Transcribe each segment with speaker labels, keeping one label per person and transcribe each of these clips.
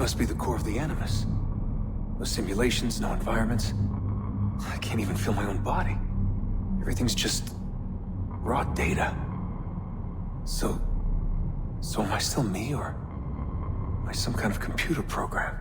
Speaker 1: must be the core of the Animus. No simulations, no environments. I can't even feel my own body. Everything's just raw data. So am I still me, or am I some kind of computer program?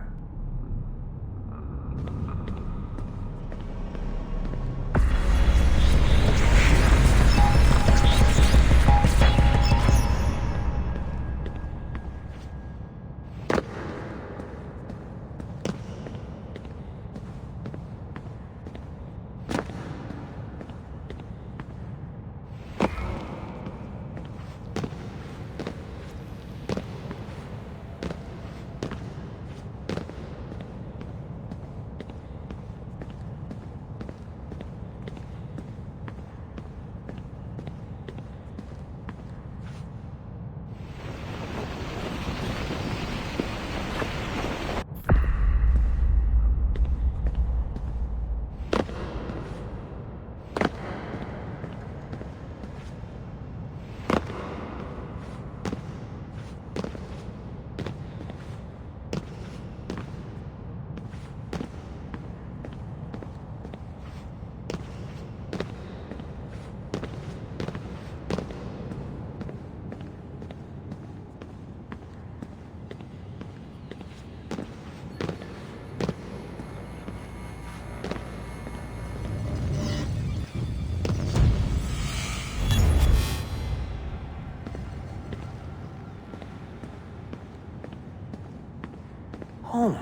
Speaker 1: Home.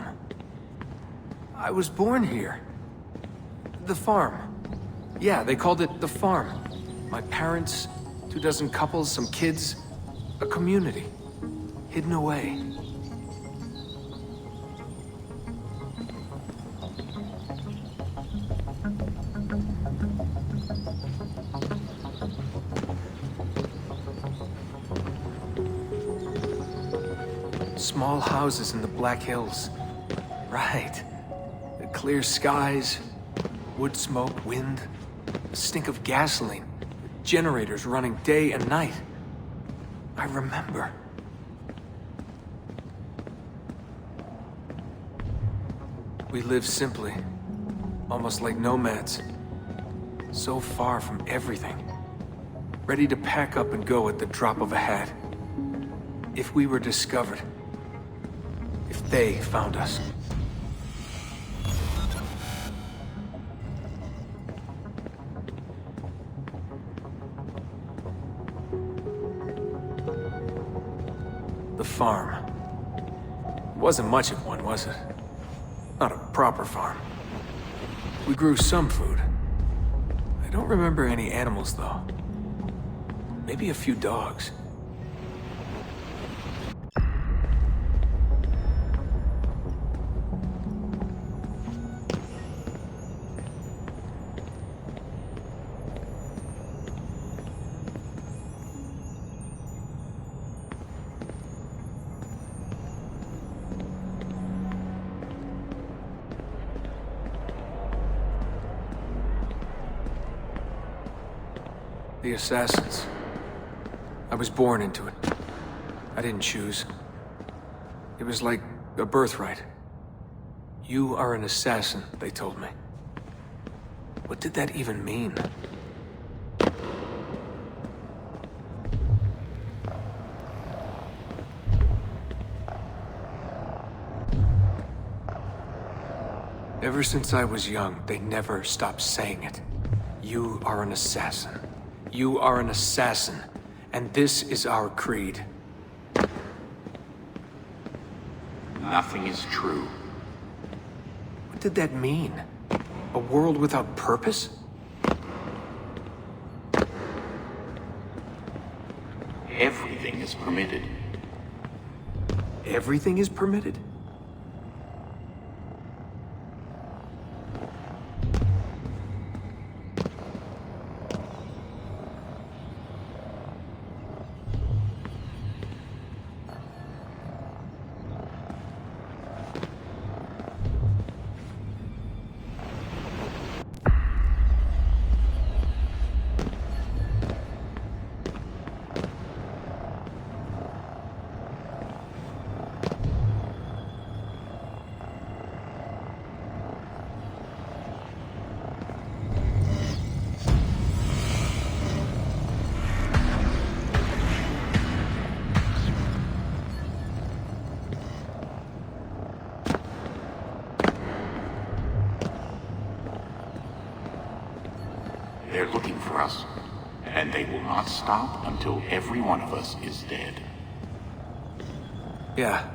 Speaker 1: I was born here. The farm. Yeah, they called it the farm. My parents, 24 couples, some kids, a community. Hidden away. Small houses in the Black Hills. Right. The clear skies, wood smoke, wind, the stink of gasoline, generators running day and night. I remember. We lived simply, almost like nomads. So far from everything. Ready to pack up and go at the drop of a hat. If we were discovered. If they found us. The farm. It wasn't much of one, was it? Not a proper farm. We grew some food. I don't remember any animals, though. Maybe a few dogs. The assassins. I was born into it. I didn't choose. It was like a birthright. You are an assassin, they told me. What did that even mean? Ever since I was young, they never stopped saying it. You are an assassin. You are an assassin, and this is our creed.
Speaker 2: Nothing is true.
Speaker 1: What did that mean? A world without purpose?
Speaker 2: Everything is permitted.
Speaker 1: Everything is permitted?
Speaker 2: stop until every one of us is dead.
Speaker 1: Yeah,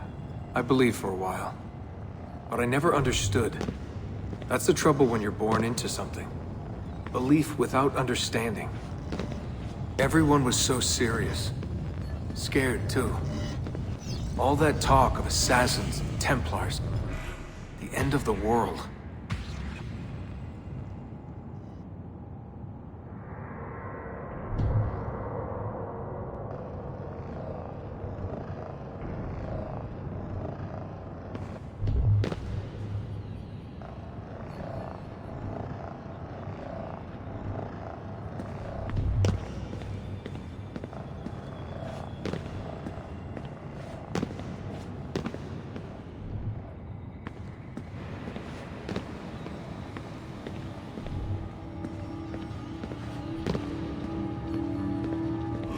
Speaker 1: I believed for a while. But I never understood. That's the trouble when you're born into something. Belief without understanding. Everyone was so serious. Scared, too. All that talk of assassins, Templars. The end of the world.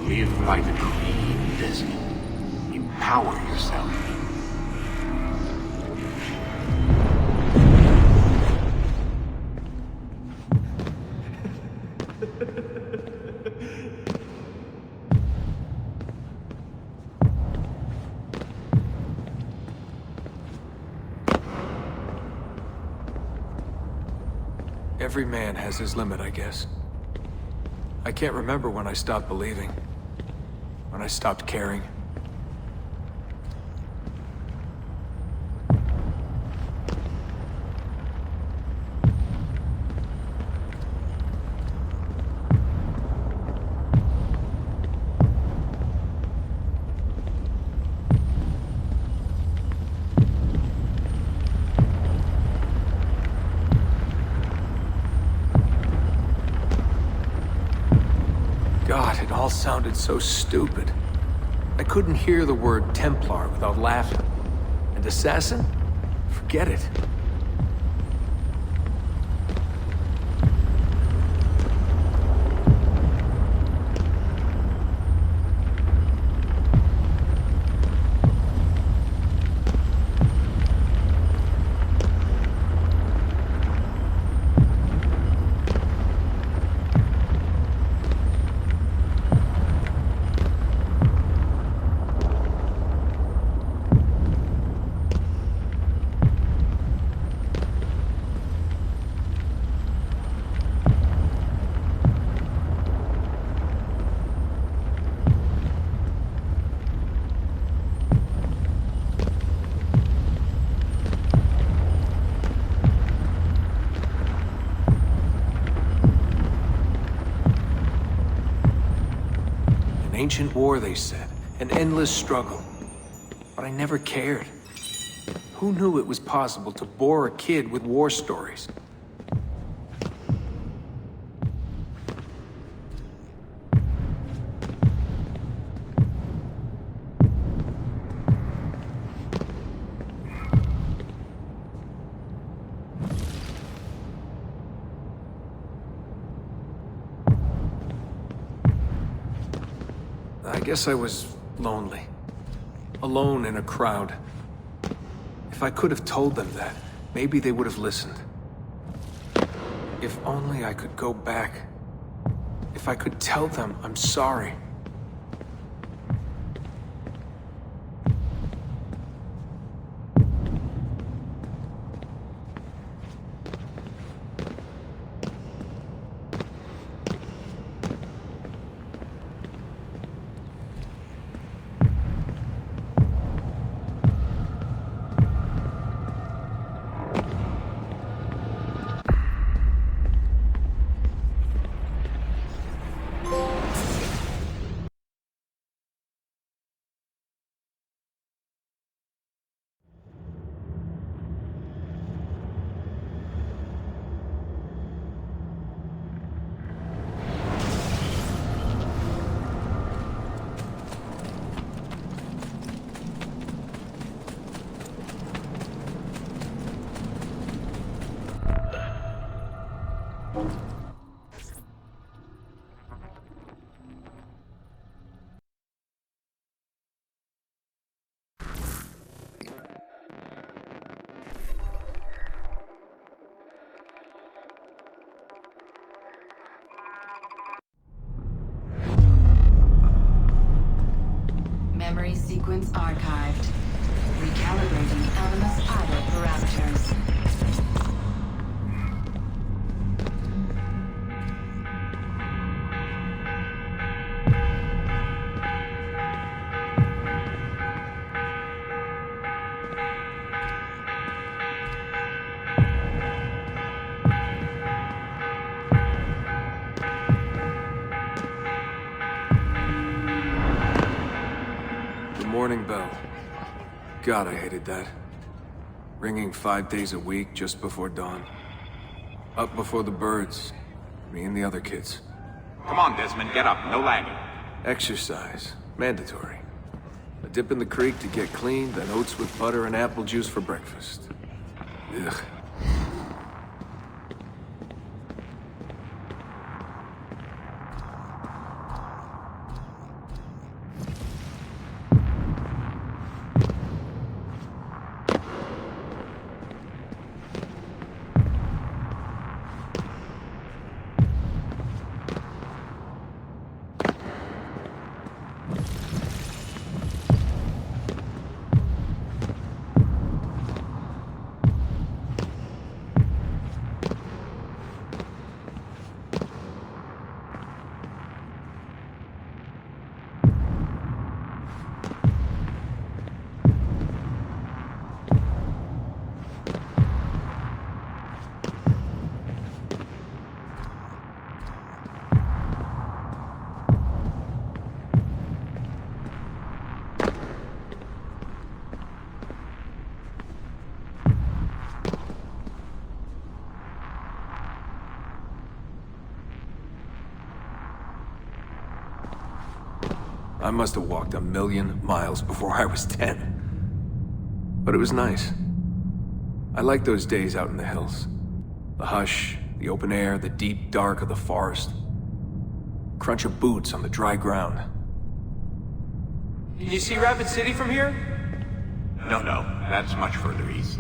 Speaker 2: Live by the creed, Desmond. Empower yourself.
Speaker 1: Every man has his limit, I guess. I can't remember when I stopped believing. When I stopped caring. God, it all sounded so stupid. I couldn't hear the word Templar without laughing. And assassin? Forget it. Ancient war, they said. An endless struggle. But I never cared. Who knew it was possible to bore a kid with war stories? I guess I was lonely. Alone in a crowd. If I could have told them that, maybe they would have listened. If only I could go back. If I could tell them I'm sorry.
Speaker 3: memory sequence archived. Recalibrating Animus idle parameters.
Speaker 1: Morning bell. God, I hated that. Ringing 5 days a week just before dawn. Up before the birds. Me and the other kids.
Speaker 2: Come on, Desmond, get up. No lagging.
Speaker 1: Exercise. Mandatory. A dip in the creek to get clean, then oats with butter and apple juice for breakfast. Ugh. I must have walked 1,000,000 miles before I was 10. But it was nice. I liked those days out in the hills. The hush, the open air, the deep dark of the forest. Crunch of boots on the dry ground.
Speaker 4: Can you see Rapid City from here?
Speaker 2: No, that's much further east.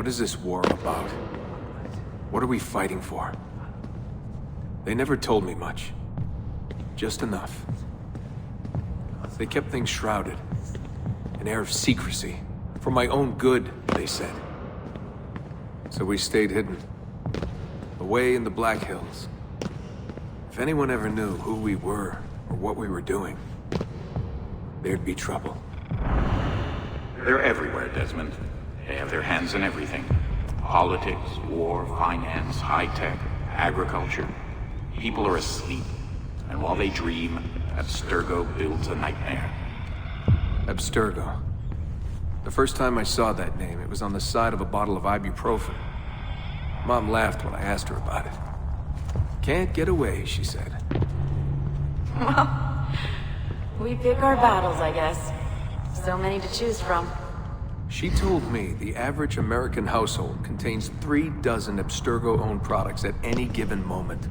Speaker 1: What is this war about? What are we fighting for? They never told me much. Just enough. They kept things shrouded. An air of secrecy. For my own good, they said. So we stayed hidden. Away in the Black Hills. If anyone ever knew who we were, or what we were doing, there'd be trouble.
Speaker 2: They're everywhere, Desmond. They have their hands in everything. Politics, war, finance, high-tech, agriculture. People are asleep. And while they dream, Abstergo builds a nightmare.
Speaker 1: Abstergo. The first time I saw that name, it was on the side of a bottle of ibuprofen. Mom laughed when I asked her about it. Can't get away, she said.
Speaker 4: Well, we pick our battles, I guess. So many to choose from.
Speaker 1: She told me the average American household contains 3 dozen Abstergo-owned products at any given moment.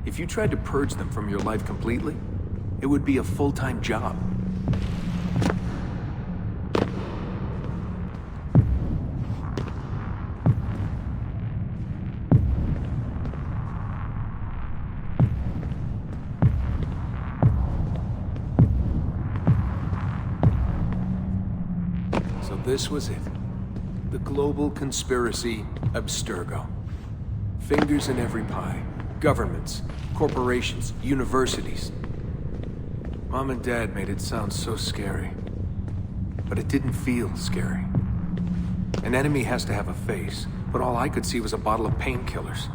Speaker 1: If you tried to purge them from your life completely, it would be a full-time job. So this was it. The global conspiracy Abstergo. Fingers in every pie. Governments, corporations, universities. Mom and Dad made it sound so scary. But it didn't feel scary. An enemy has to have a face, but all I could see was a bottle of painkillers.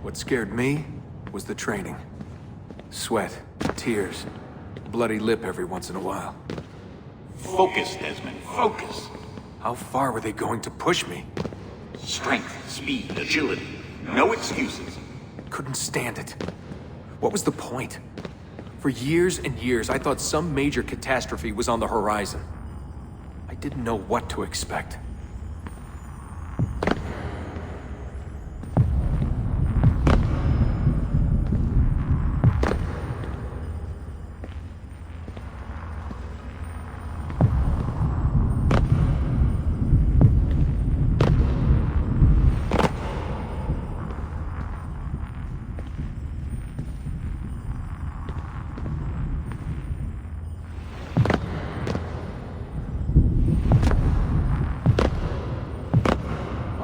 Speaker 1: What scared me was the training. Sweat, tears, bloody lip every once in a while.
Speaker 2: Focus, Desmond, focus.
Speaker 1: How far were they going to push me?
Speaker 2: Strength, speed, agility. No excuses.
Speaker 1: Couldn't stand it. What was the point? For years and years, I thought some major catastrophe was on the horizon. I didn't know what to expect.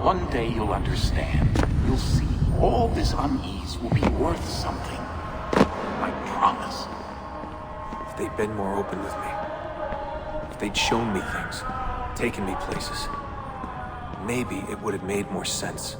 Speaker 2: One day you'll understand. You'll see. All this unease will be worth something. I promise.
Speaker 1: If they'd been more open with me, if they'd shown me things, taken me places, maybe it would have made more sense.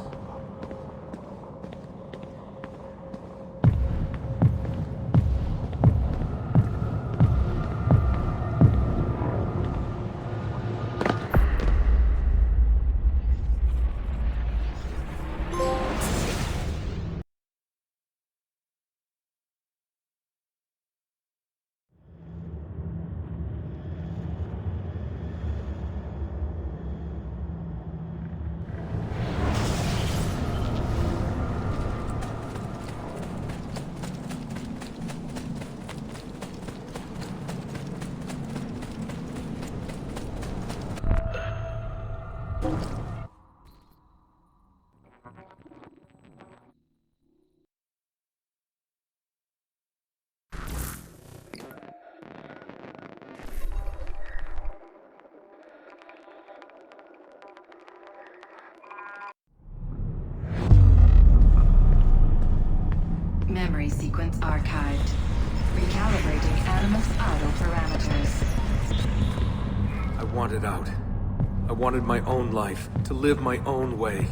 Speaker 3: sequence archived. Recalibrating Animus idle parameters.
Speaker 1: I wanted out. I wanted my own life, to live my own way.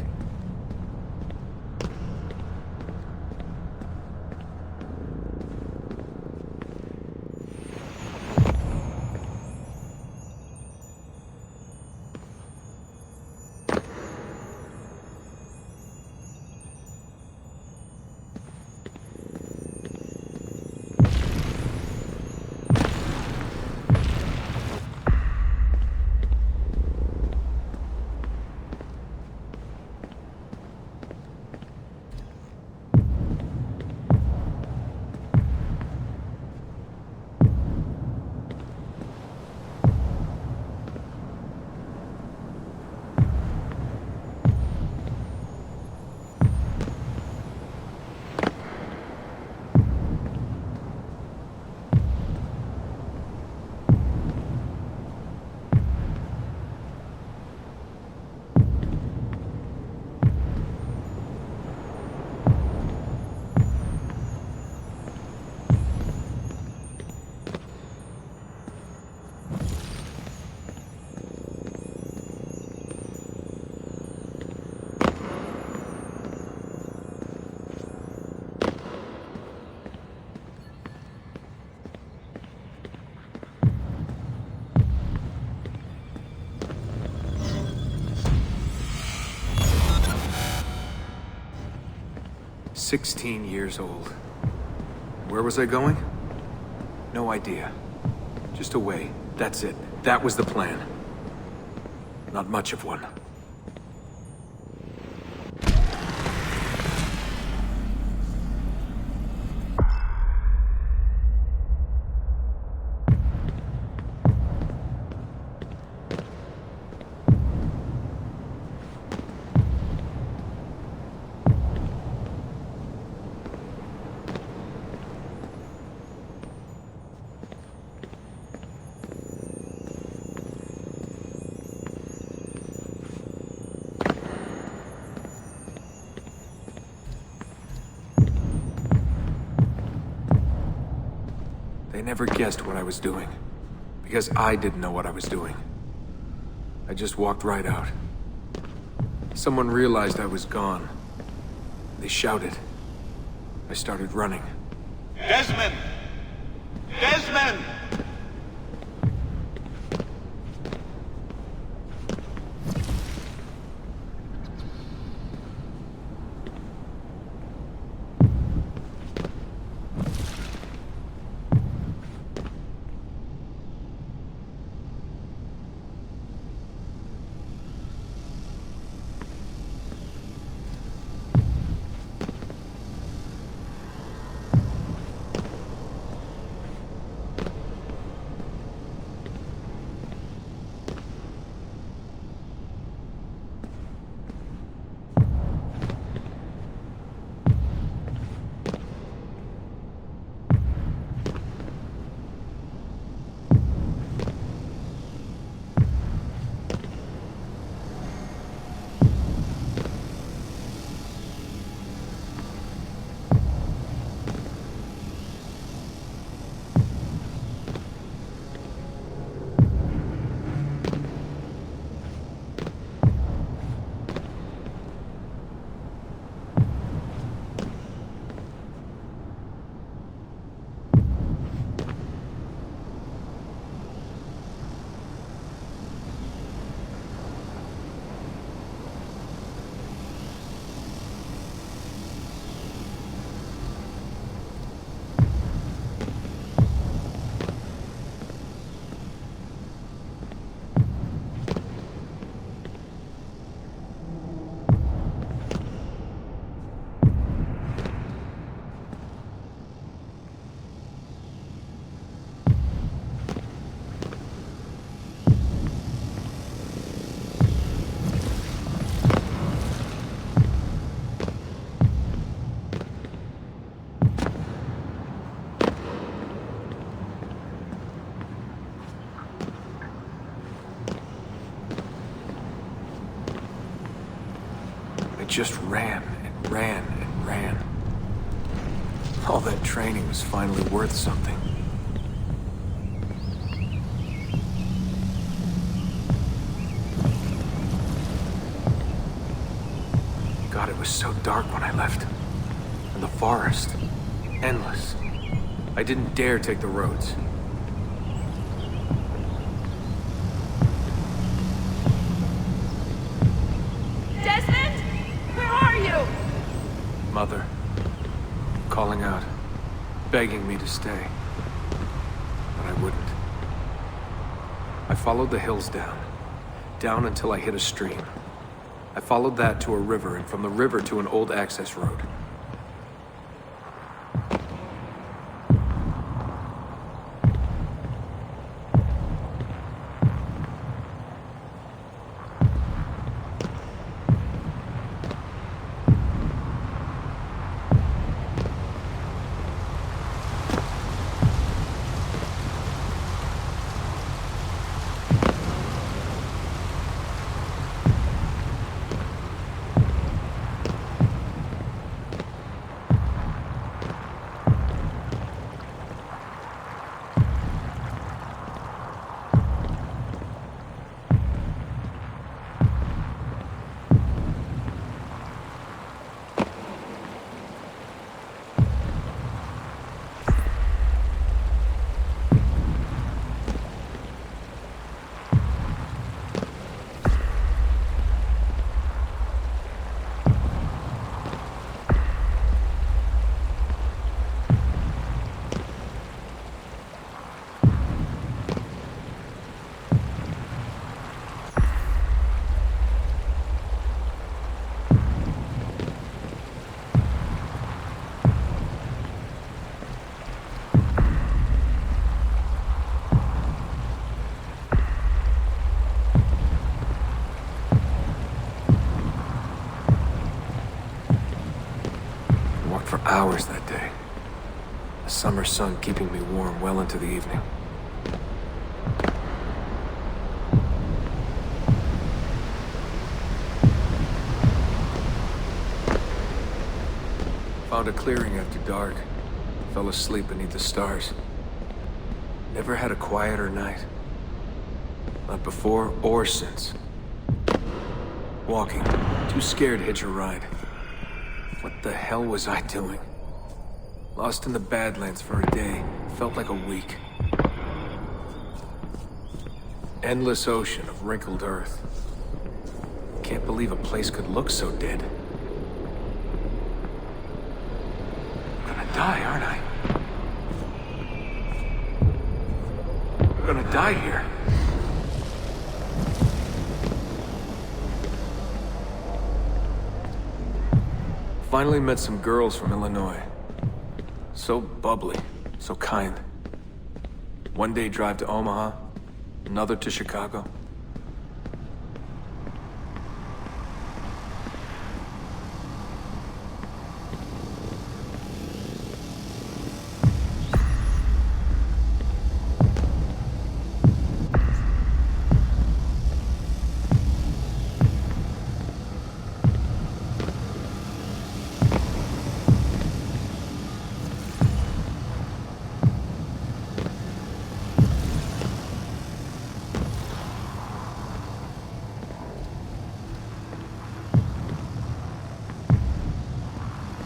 Speaker 1: "16 years old. Where was I going? No idea. Just away. That's it. That was the plan. Not much of one. They never guessed what I was doing, because I didn't know what I was doing. I just walked right out. Someone realized I was gone. They shouted. I started running.
Speaker 2: Desmond! Desmond! I just ran and ran and ran.
Speaker 1: All that training was finally worth something. God, it was so dark when I left. And the forest. Endless. I didn't dare take the roads.
Speaker 4: Desmond? Where are you?
Speaker 1: Mother. Calling out. Begging me to stay. But I wouldn't. I followed the hills down. Down until I hit a stream. I followed that to a river, and from the river to an old access road. Hours that day. The summer sun keeping me warm well into the evening. Found a clearing after dark. Fell asleep beneath the stars. Never had a quieter night. Not before or since. Walking. Too scared to hitch a ride. What the hell was I doing? Lost in the Badlands for a day. Felt like a week. Endless ocean of wrinkled earth. Can't believe a place could look so dead. I'm gonna die, aren't I? I'm gonna die here. Finally met some girls from Illinois. So bubbly, so kind. One day drive to Omaha, another to Chicago.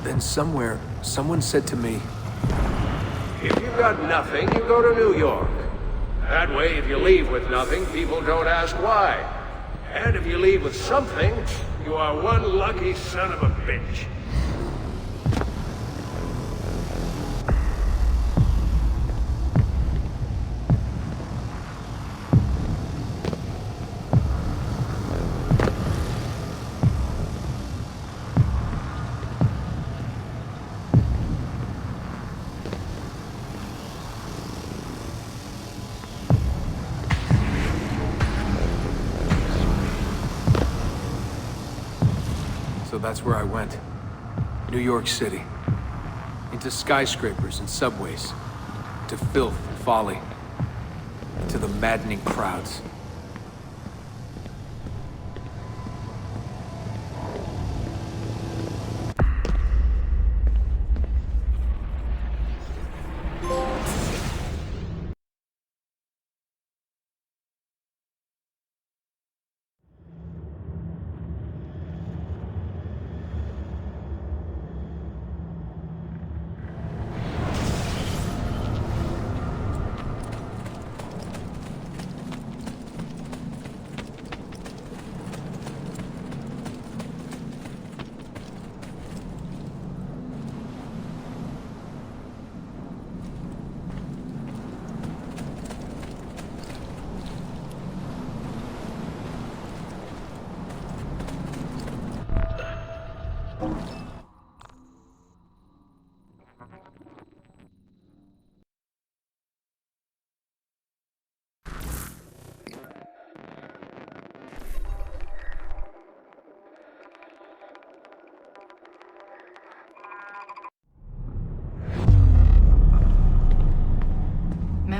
Speaker 1: Then somewhere, someone said to me,
Speaker 5: If you've got nothing, you go to New York. That way, if you leave with nothing, people don't ask why. And if you leave with something, you are one lucky son of a bitch.
Speaker 1: So that's where I went. New York City. Into skyscrapers and subways. To filth and folly. To the maddening crowds.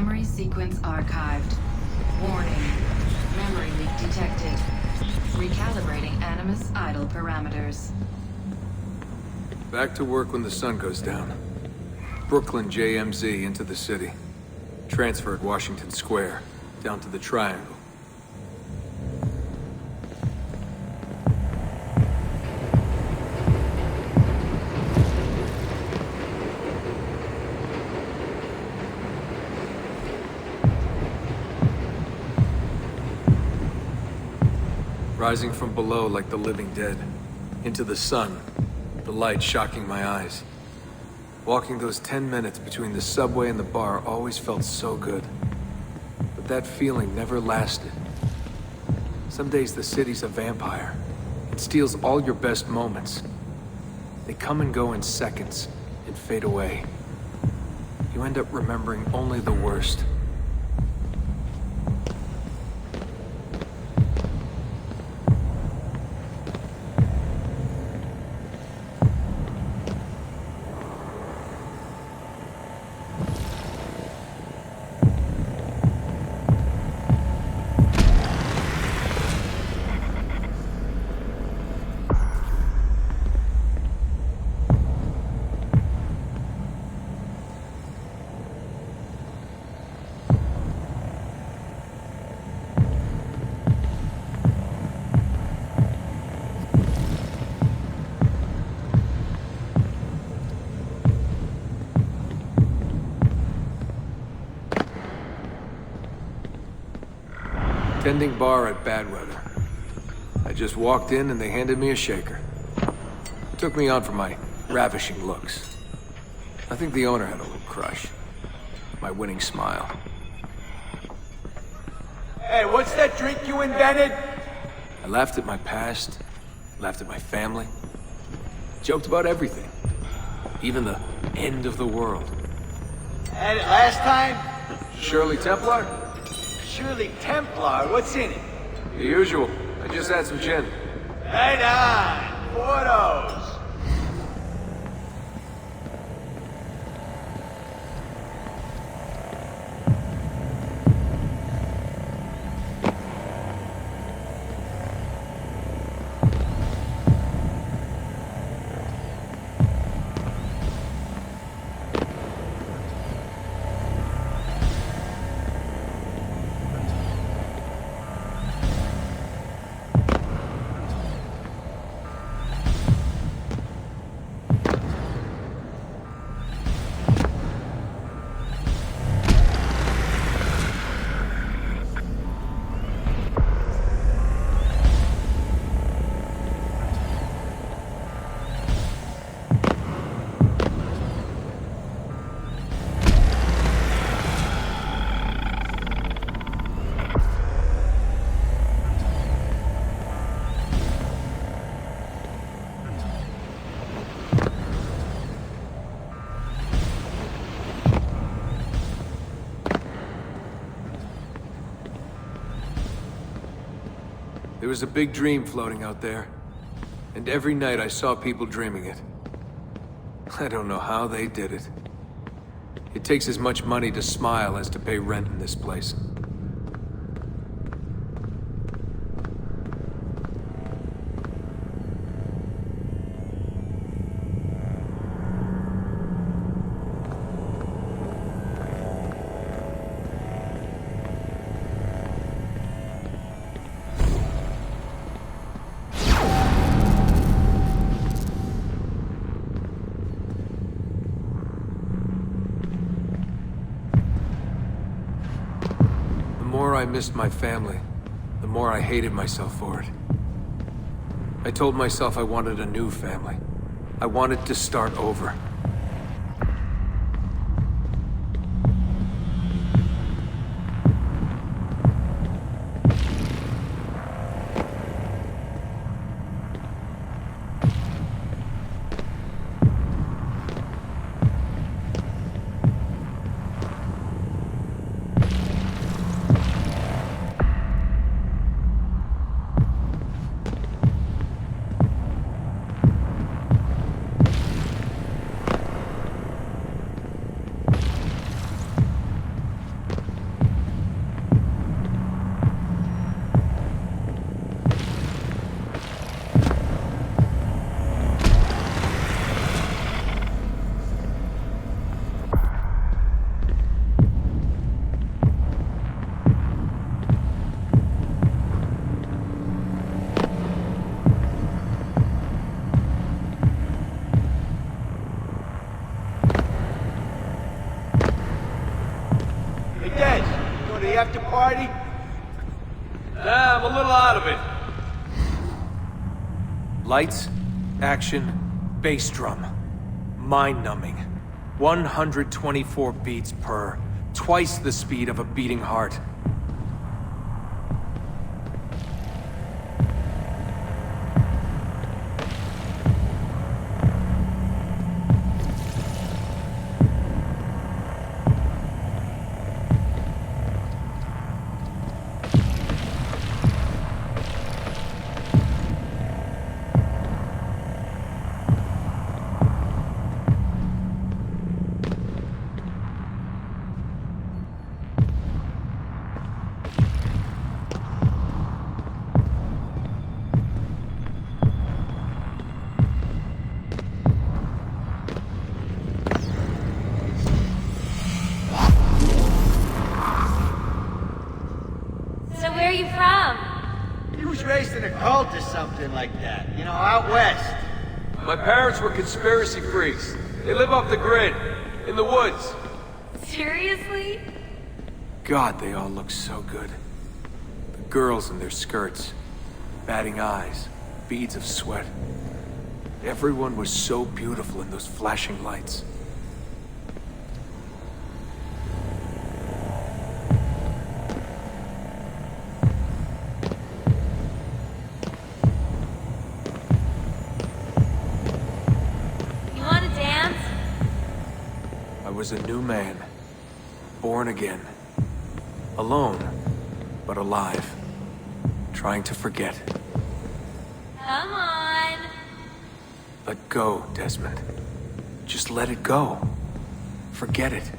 Speaker 3: Memory sequence archived. Warning. Memory leak detected. Recalibrating Animus idle parameters.
Speaker 1: Back to work when the sun goes down. Brooklyn JMZ into the city. Transferred Washington Square, down to the Triangle. Rising from below like the living dead. Into the sun, the light shocking my eyes. Walking those 10 minutes between the subway and the bar always felt so good. But that feeling never lasted. Some days the city's a vampire. It steals all your best moments. They come and go in seconds and fade away. You end up remembering only the worst. Tending bar at Badweather. I just walked in and they handed me a shaker. Took me on for my ravishing looks. I think the owner had a little crush. My winning smile.
Speaker 6: Hey, what's that drink you invented?
Speaker 1: I laughed at my past, laughed at my family, joked about everything. Even the end of the world.
Speaker 6: Had it last time?
Speaker 1: Shirley Templar?
Speaker 6: Surely Templar, what's in it?
Speaker 1: The usual. I just had some gin.
Speaker 6: Right on, Portos.
Speaker 1: There was a big dream floating out there, and every night I saw people dreaming it. I don't know how they did it. It takes as much money to smile as to pay rent in this place. The more I missed my family, the more I hated myself for it. I told myself I wanted a new family. I wanted to start over.
Speaker 6: the after party?
Speaker 5: Nah, I'm a little out of it.
Speaker 1: Lights, action, bass drum. Mind-numbing. 124 beats per. Twice the speed of a beating heart.
Speaker 4: So where are you from?
Speaker 6: He was raised in a cult or something like that. You know, out west.
Speaker 5: My parents were conspiracy freaks. They live off the grid, in the woods.
Speaker 4: Seriously?
Speaker 1: God, they all look so good. The girls in their skirts, batting eyes, beads of sweat. Everyone was so beautiful in those flashing lights.
Speaker 4: You want to dance?
Speaker 1: I was a new man, born again. Alone, but alive. Trying to forget.
Speaker 4: Come on.
Speaker 1: Let go, Desmond. Just let it go. Forget it.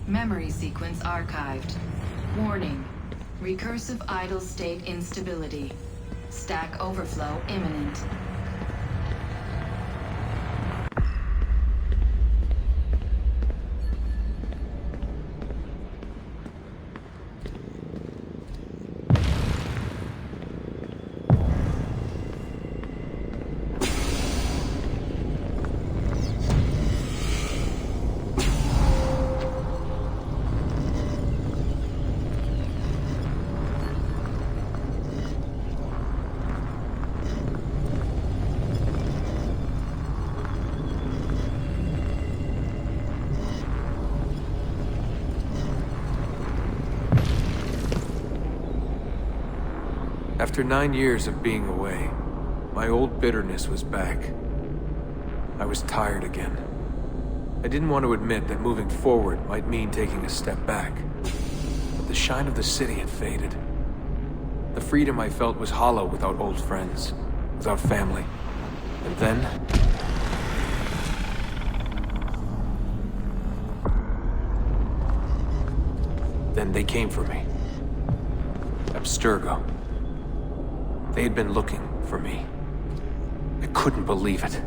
Speaker 3: Memory sequence archived. Warning. Recursive idle state instability. Stack overflow imminent.
Speaker 1: After 9 years of being away, my old bitterness was back. I was tired again. I didn't want to admit that moving forward might mean taking a step back. But the shine of the city had faded. The freedom I felt was hollow without old friends, without family. And then... Then they came for me. Abstergo. They had been looking for me. I couldn't believe it.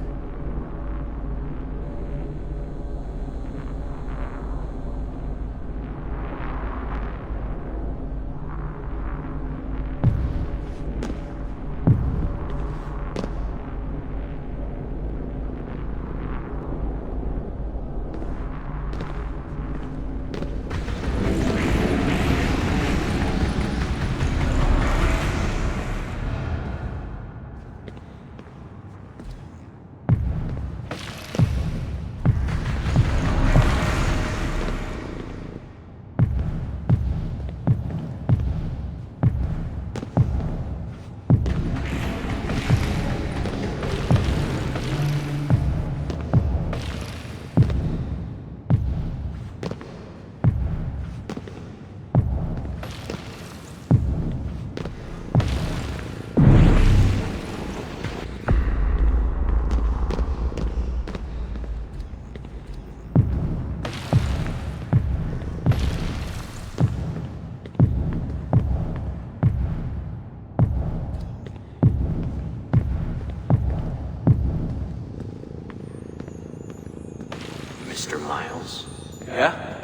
Speaker 5: Mr. Miles?
Speaker 1: Yeah?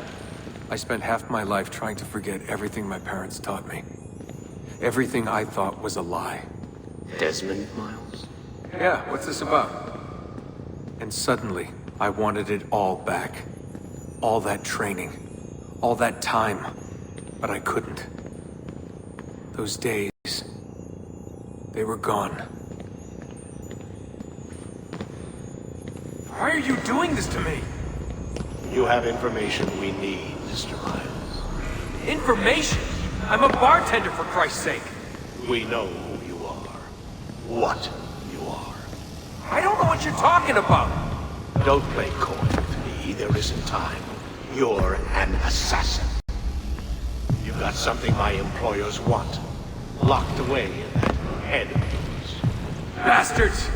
Speaker 1: I spent half my life trying to forget everything my parents taught me. Everything I thought was a lie.
Speaker 5: Desmond Miles?
Speaker 1: Yeah, what's this about? And suddenly, I wanted it all back. All that training. All that time. But I couldn't. Those days... they were gone. Why are you doing this to me?
Speaker 5: You have information we need, Mr. Miles.
Speaker 1: Information? I'm a bartender, for Christ's sake.
Speaker 5: We know who you are. What you are.
Speaker 1: I don't know what you're talking about.
Speaker 5: Don't play coy with me. There isn't time. You're an assassin. You've got something my employers want. Locked away in that head of yours.
Speaker 1: Bastards!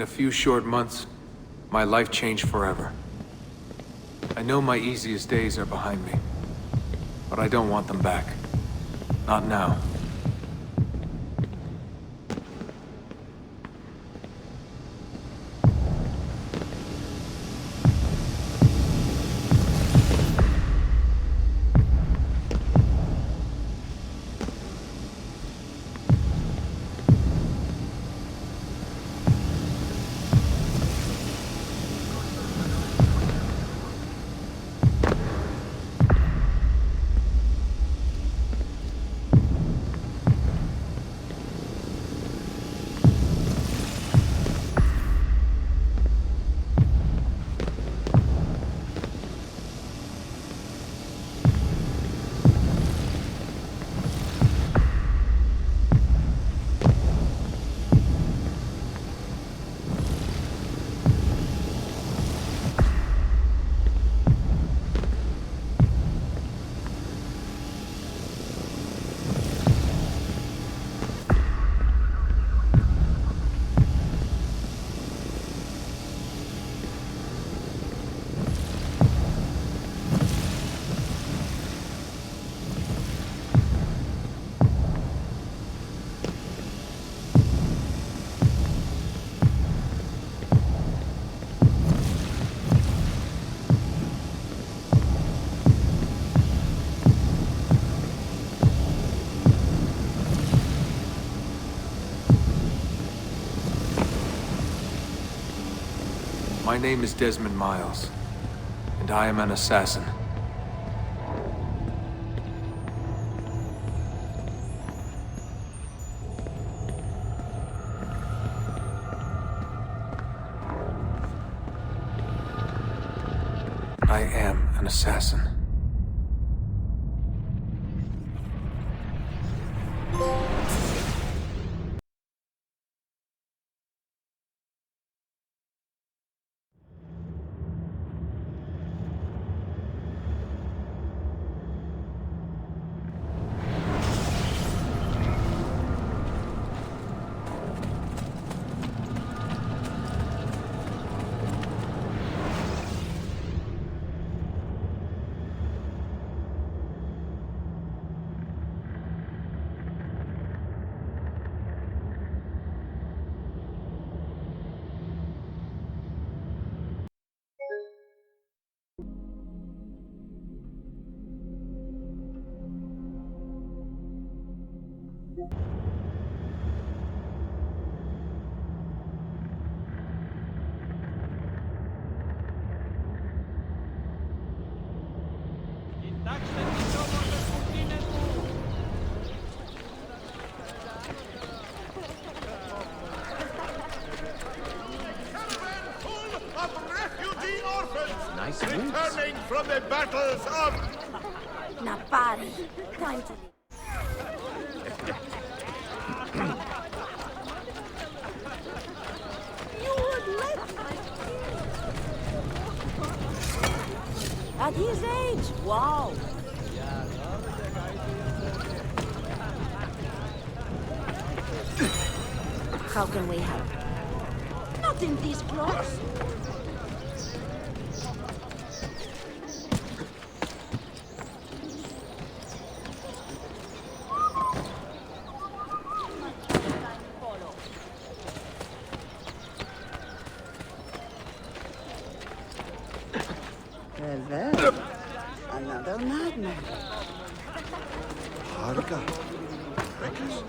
Speaker 1: In a few short months, my life changed forever. I know my easiest days are behind me, but I don't want them back. Not now. My name is Desmond Miles, and I am an assassin. I am an assassin.
Speaker 5: Returning from the battles of...
Speaker 4: Now, body. Time to... You would let... At his age, wow. How can we help? Not in these clothes.
Speaker 7: Another madman.
Speaker 5: Harga. Records.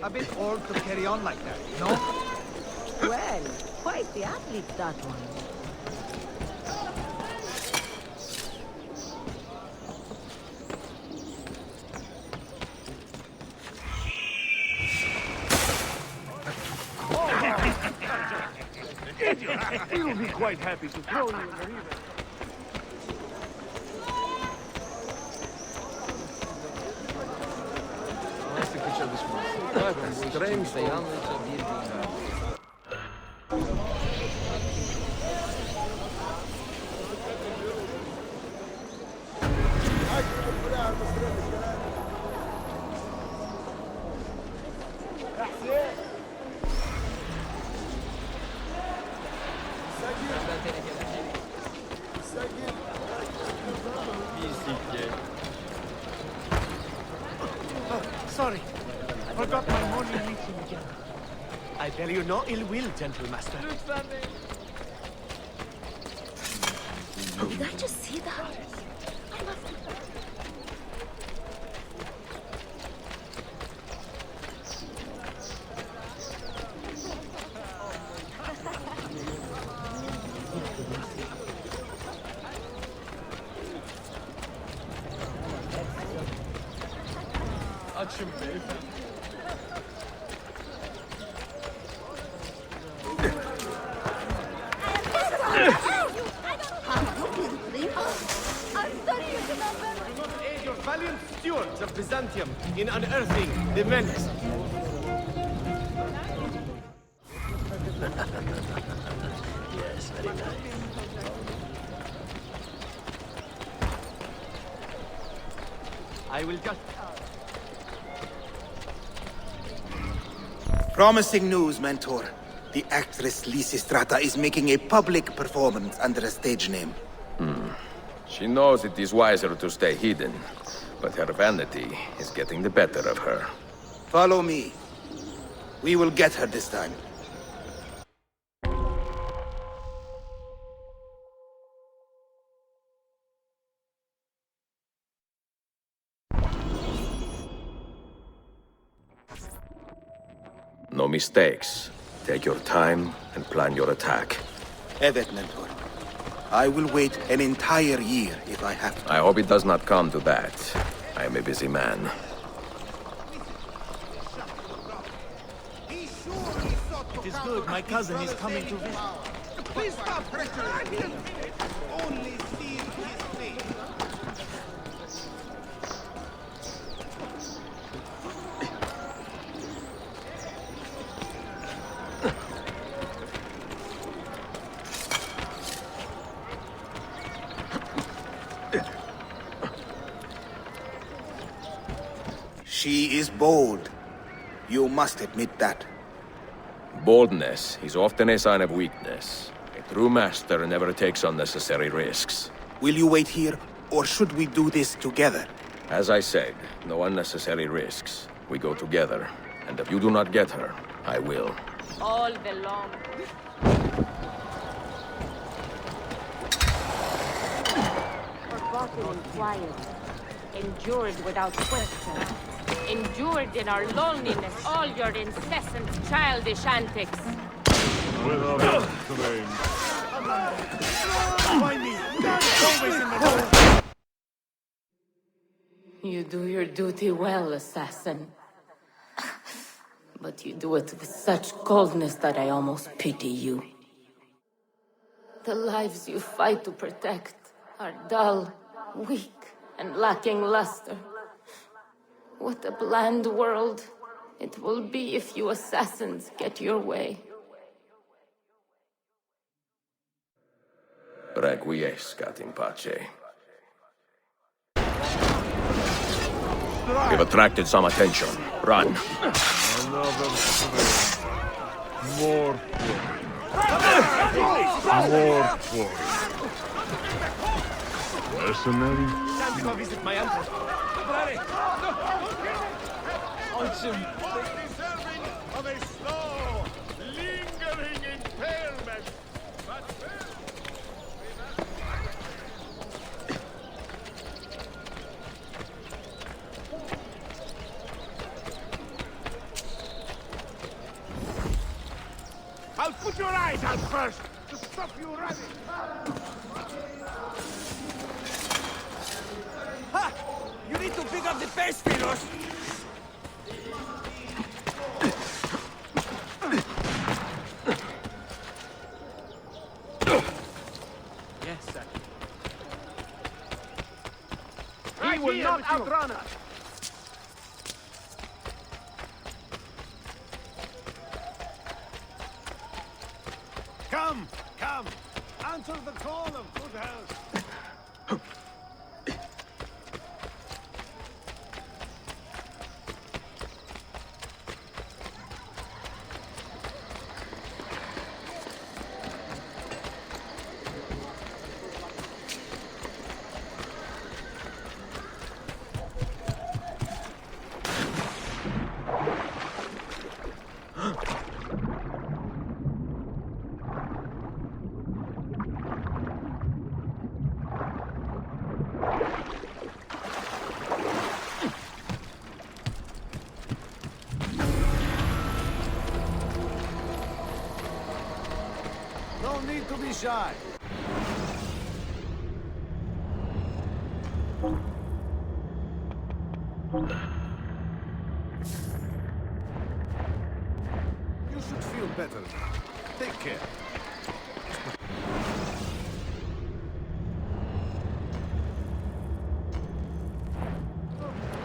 Speaker 6: A bit old to carry on like that, no?
Speaker 7: Well, quite the athlete, that one.
Speaker 5: We'll be quite happy to throw you in the river. Strange thing.
Speaker 8: Sorry. Forgot my morning meeting again. I bear you no ill will, gentle master.
Speaker 4: Did I just see that? I must have...
Speaker 8: Açım beyefendi. Aid your valiant stewards of Byzantium in unearthing the menace.
Speaker 1: Yes, very nice.
Speaker 8: I will just...
Speaker 9: Promising news, Mentor. The actress Lysistrata is making a public performance under a stage name.
Speaker 10: She knows it is wiser to stay hidden, but her vanity is getting the better of her.
Speaker 9: Follow me. We will get her this time.
Speaker 10: No mistakes. Take your time and plan your attack.
Speaker 9: Evet, Mentor. I will wait an entire year if I have to.
Speaker 10: I hope it does not come to that. I am a busy man.
Speaker 8: It is good, my cousin is coming to visit.
Speaker 6: Please stop pressuring him. Only see his face.
Speaker 9: She is bold. You must admit that.
Speaker 10: Boldness is often a sign of weakness. A true master never takes unnecessary risks.
Speaker 9: Will you wait here, or should we do this together?
Speaker 10: As I said, no unnecessary risks. We go together. And if you do not get her, I will.
Speaker 4: All belong. Forgotten in quiet. Endured without question. Endured in our loneliness all your incessant childish antics. You do your duty well, assassin. But you do it with such coldness that I almost pity you. The lives you fight to protect are dull, weak, and lacking luster. What a bland world it will be if you assassins get your way.
Speaker 10: Requiescat in pace. We've attracted some attention. Run.
Speaker 11: Another threat. More quarry. Mercenary?
Speaker 8: Time to go visit my uncle. Awesome.
Speaker 11: Deserving of a slow, lingering impalement. But
Speaker 8: I'll put your eyes out first to stop you running. Ha! You need to pick up the pace, Philos. Yes, sir. He will not outrun us. Come, come! Answer the call of good health! No need to be shy. You should feel better. Take care.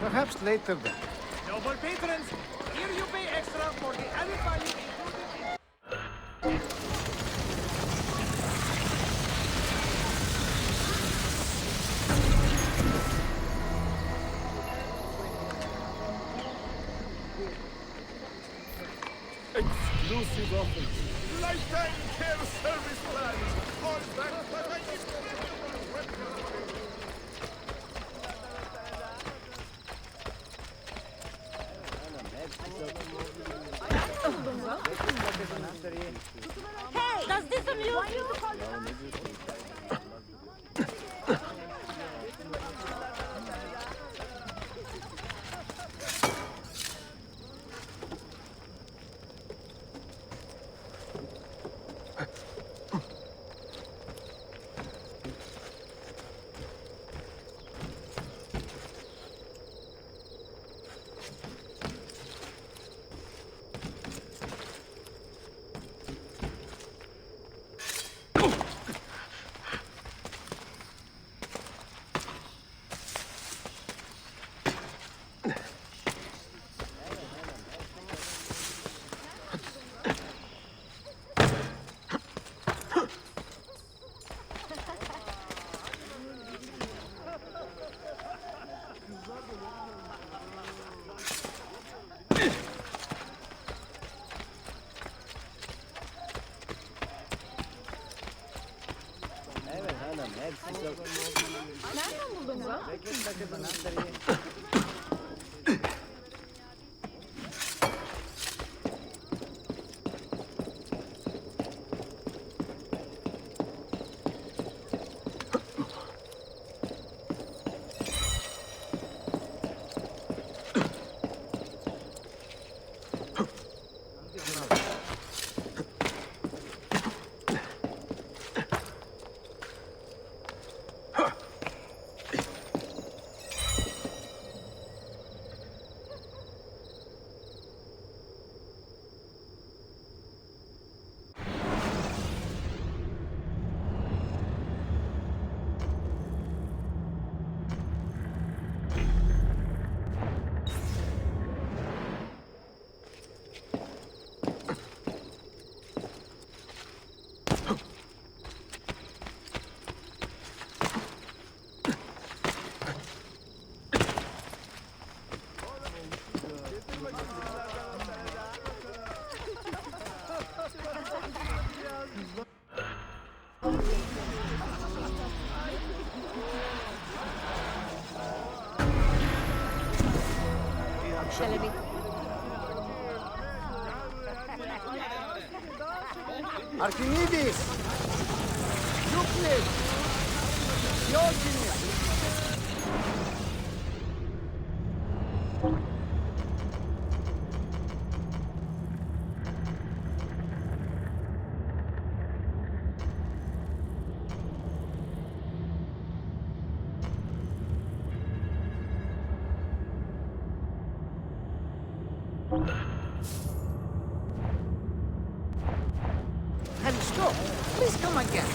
Speaker 8: Perhaps later then. Noble patrons, here you pay extra for the added value included in... Exclusive offers. Lifetime care service plans. All backed by my...
Speaker 4: Hey! Does this amuse you?
Speaker 6: Archimedes! Euclid! Diogenes! Stop! Please come again.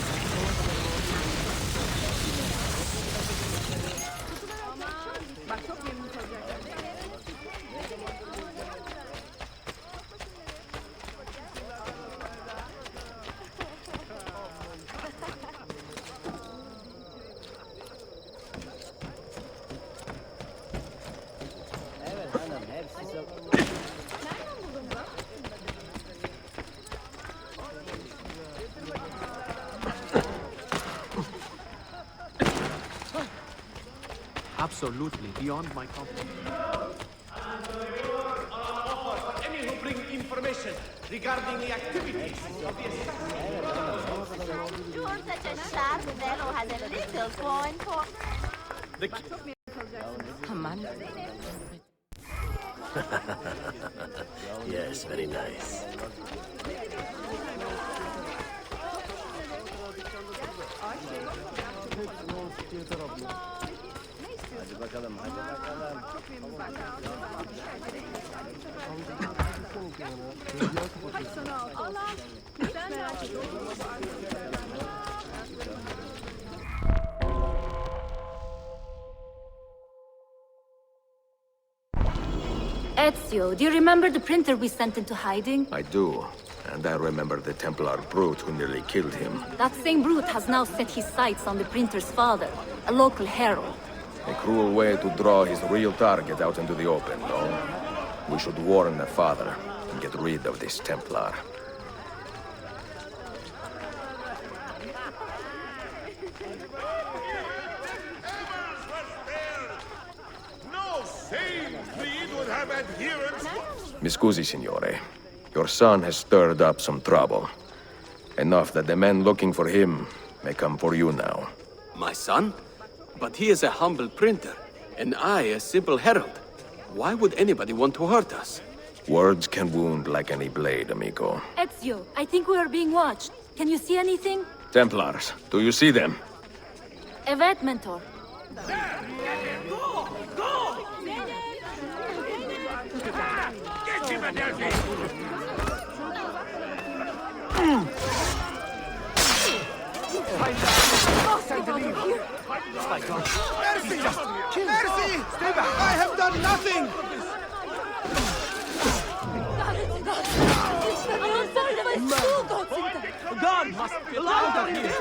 Speaker 8: Absolutely beyond my comprehension. Any who bring information regarding the activities of the assassin.
Speaker 12: You're such a sharp fellow, has a little coin for...
Speaker 4: Come on.
Speaker 13: Yes, very nice. Hadi bakalım, hadi bakalım.
Speaker 4: Ezio, do you remember the printer we sent into hiding?
Speaker 10: I do. And I remember the Templar brute who nearly killed him.
Speaker 4: That same brute has now set his sights on the printer's father, a local herald.
Speaker 10: A cruel way to draw his real target out into the open, no? We should warn the father and get rid of this Templar.
Speaker 11: No sane creed would have adherents.
Speaker 10: Mi scusi, signore. Your son has stirred up some trouble. Enough that the men looking for him may come for you now.
Speaker 13: My son? But he is a humble printer, and I a simple herald. Why would anybody want to hurt us?
Speaker 10: Words can wound like any blade, amigo.
Speaker 4: Ezio, I think we are being watched. Can you see anything?
Speaker 10: Templars, do you see them?
Speaker 4: Evet, Mentor.
Speaker 11: Go! Go! Get him, Adelphi!
Speaker 6: Mercy! Mercy! Stay back! I have done nothing!
Speaker 8: God must be louder here!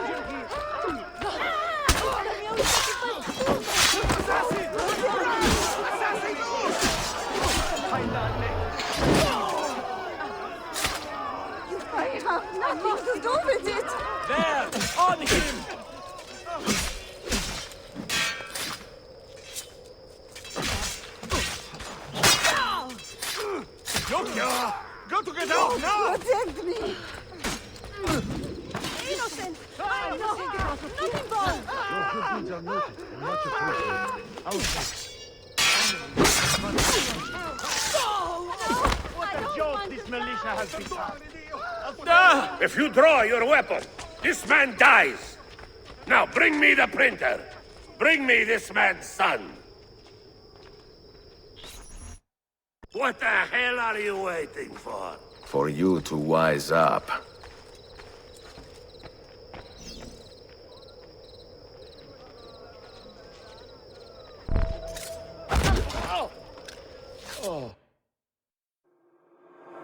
Speaker 12: I have nothing to do with it!
Speaker 8: There! On him!
Speaker 11: Look, you got to get out now!
Speaker 7: Protect me!
Speaker 12: Innocent! I'm not involved!
Speaker 8: Your good deeds are noted and much appreciated. What a joke this militia has become!
Speaker 11: If you draw your weapon, this man dies! Now bring me the printer! Bring me this man's son! What the hell are you waiting for?
Speaker 10: For you to wise up.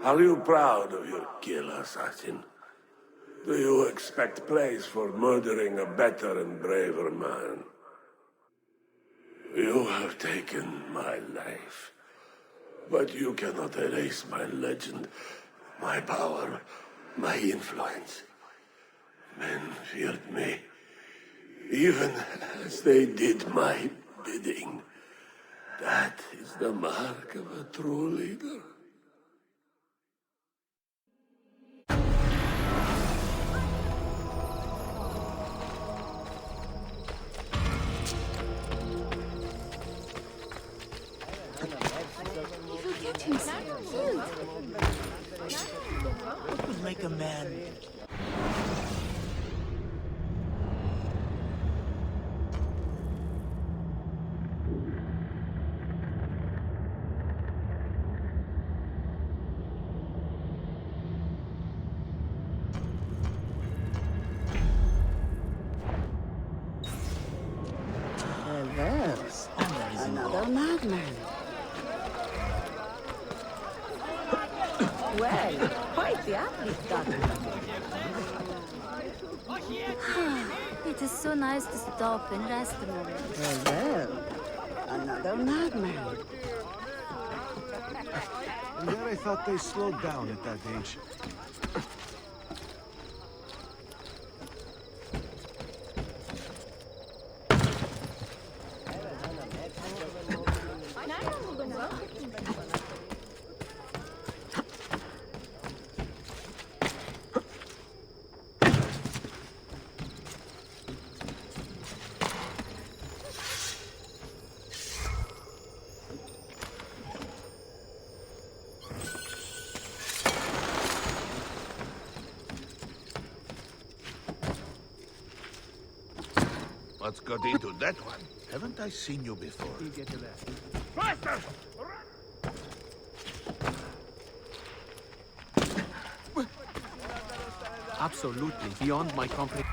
Speaker 11: Are you proud of your kill, assassin? Do you expect praise for murdering a better and braver man? You have taken my life, but you cannot erase my legend, my power, my influence. Men feared me, even as they did my bidding. That is the mark of a true leader.
Speaker 8: What would make a man...
Speaker 7: Reverse. Another madman. Well, quite the athlete, Doctor.
Speaker 12: It is so nice to stop and rest a moment.
Speaker 7: Well, another madman.
Speaker 8: And yet I thought they slowed down at that age.
Speaker 11: Let's get into that one. Haven't I seen you before? Faster!
Speaker 13: Absolutely beyond my comprehension.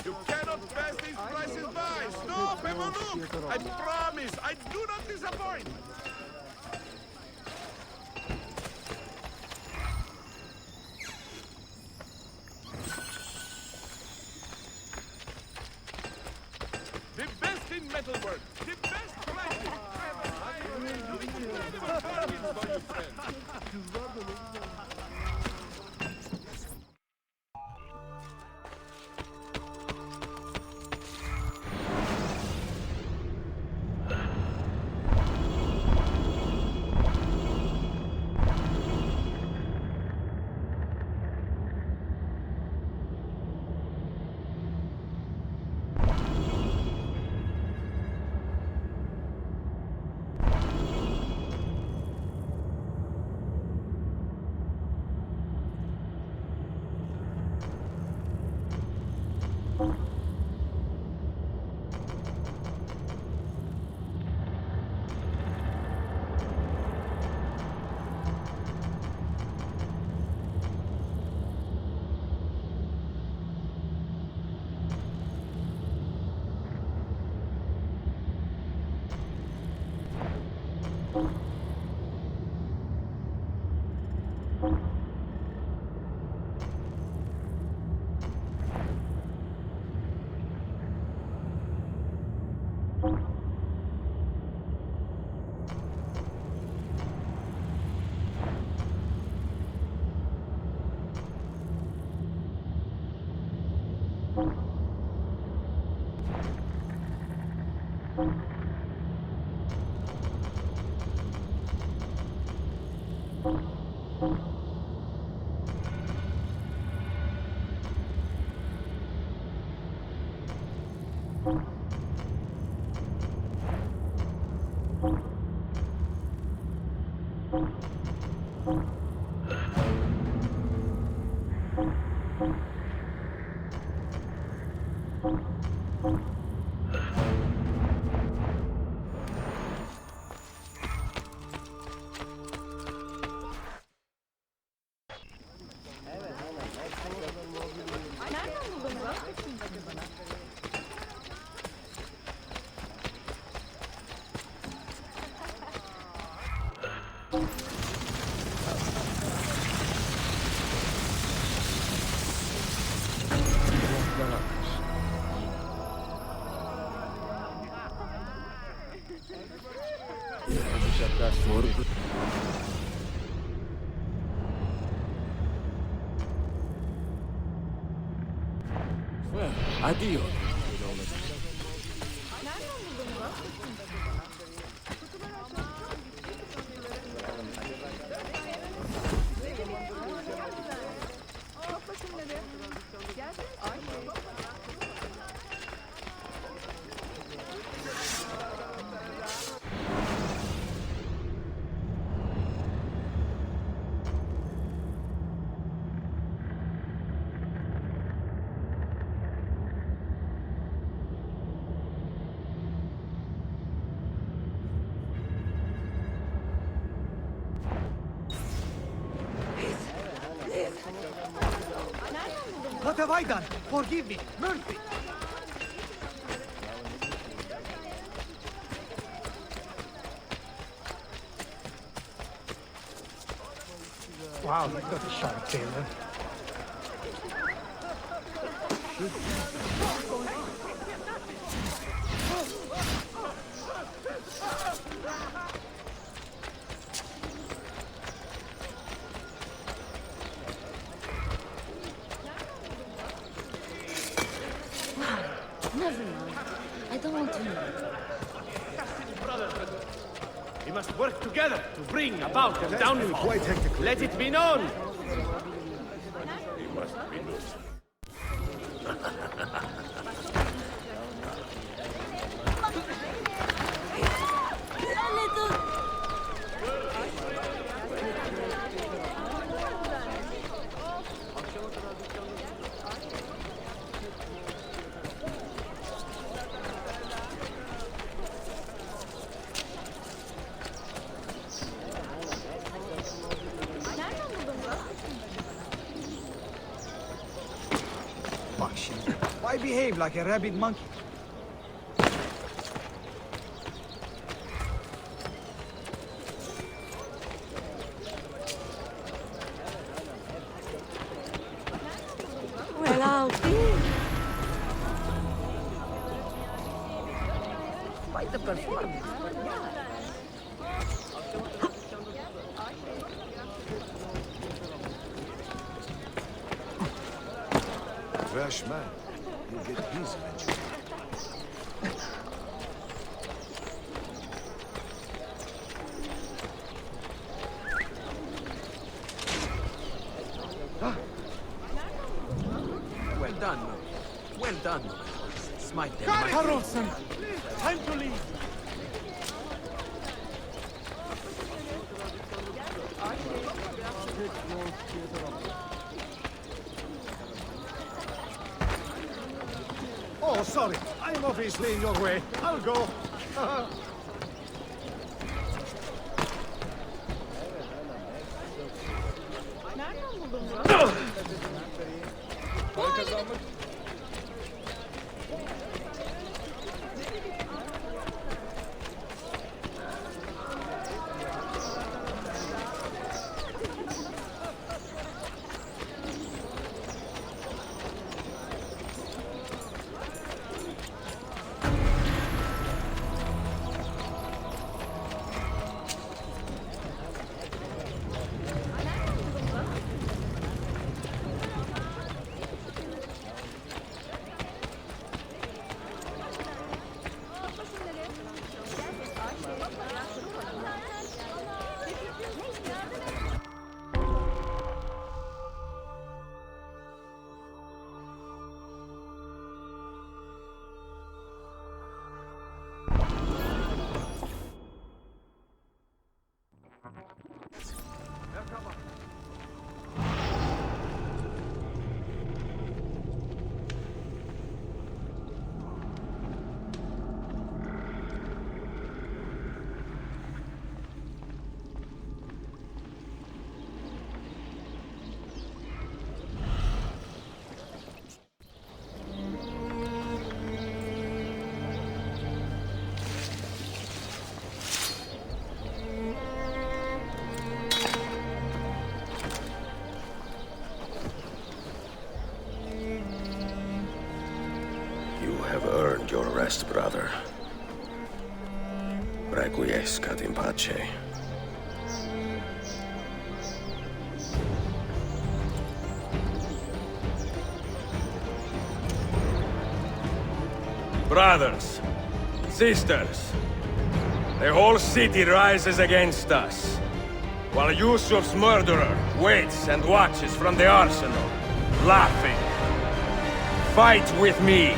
Speaker 11: You cannot pass these prices by! Stop, Emanuk! I promise, I do not disappoint! The best in metalwork! The best practice! I will do it for you, friend!
Speaker 13: Addio.
Speaker 8: What have I done? Forgive me. Mercy. Wow, you got a sharp tailor.
Speaker 4: Never mind. I don't want to know.
Speaker 8: We must work together to bring about the downfall. Quite hectic. Let it be known.
Speaker 11: He must be loose.
Speaker 8: Why behave like a rabid monkey?
Speaker 7: Well, I'll be. Quite the performance, but yeah.
Speaker 11: Rash man. You'll get his eventually.
Speaker 13: Well done, Mo. Well done, Mo. Smite them.
Speaker 8: Carlson! Time to leave! Oh, sorry. I'm obviously in your way. I'll go.
Speaker 10: have earned your rest, brother. Requiescat in pace.
Speaker 14: Brothers, sisters, the whole city rises against us, while Yusuf's murderer waits and watches from the arsenal, laughing. Fight with me,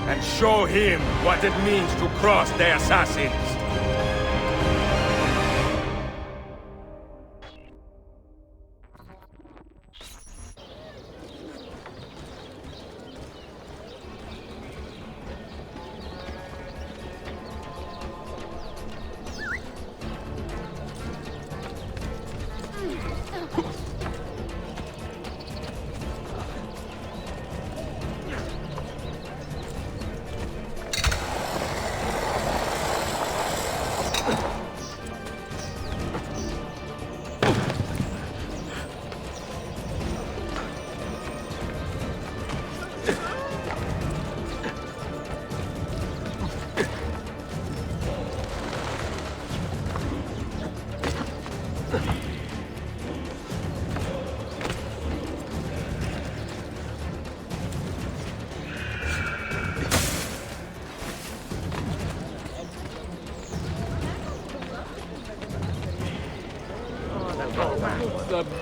Speaker 14: and show him what it means to cross the assassins.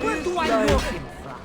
Speaker 7: Where do I know him from?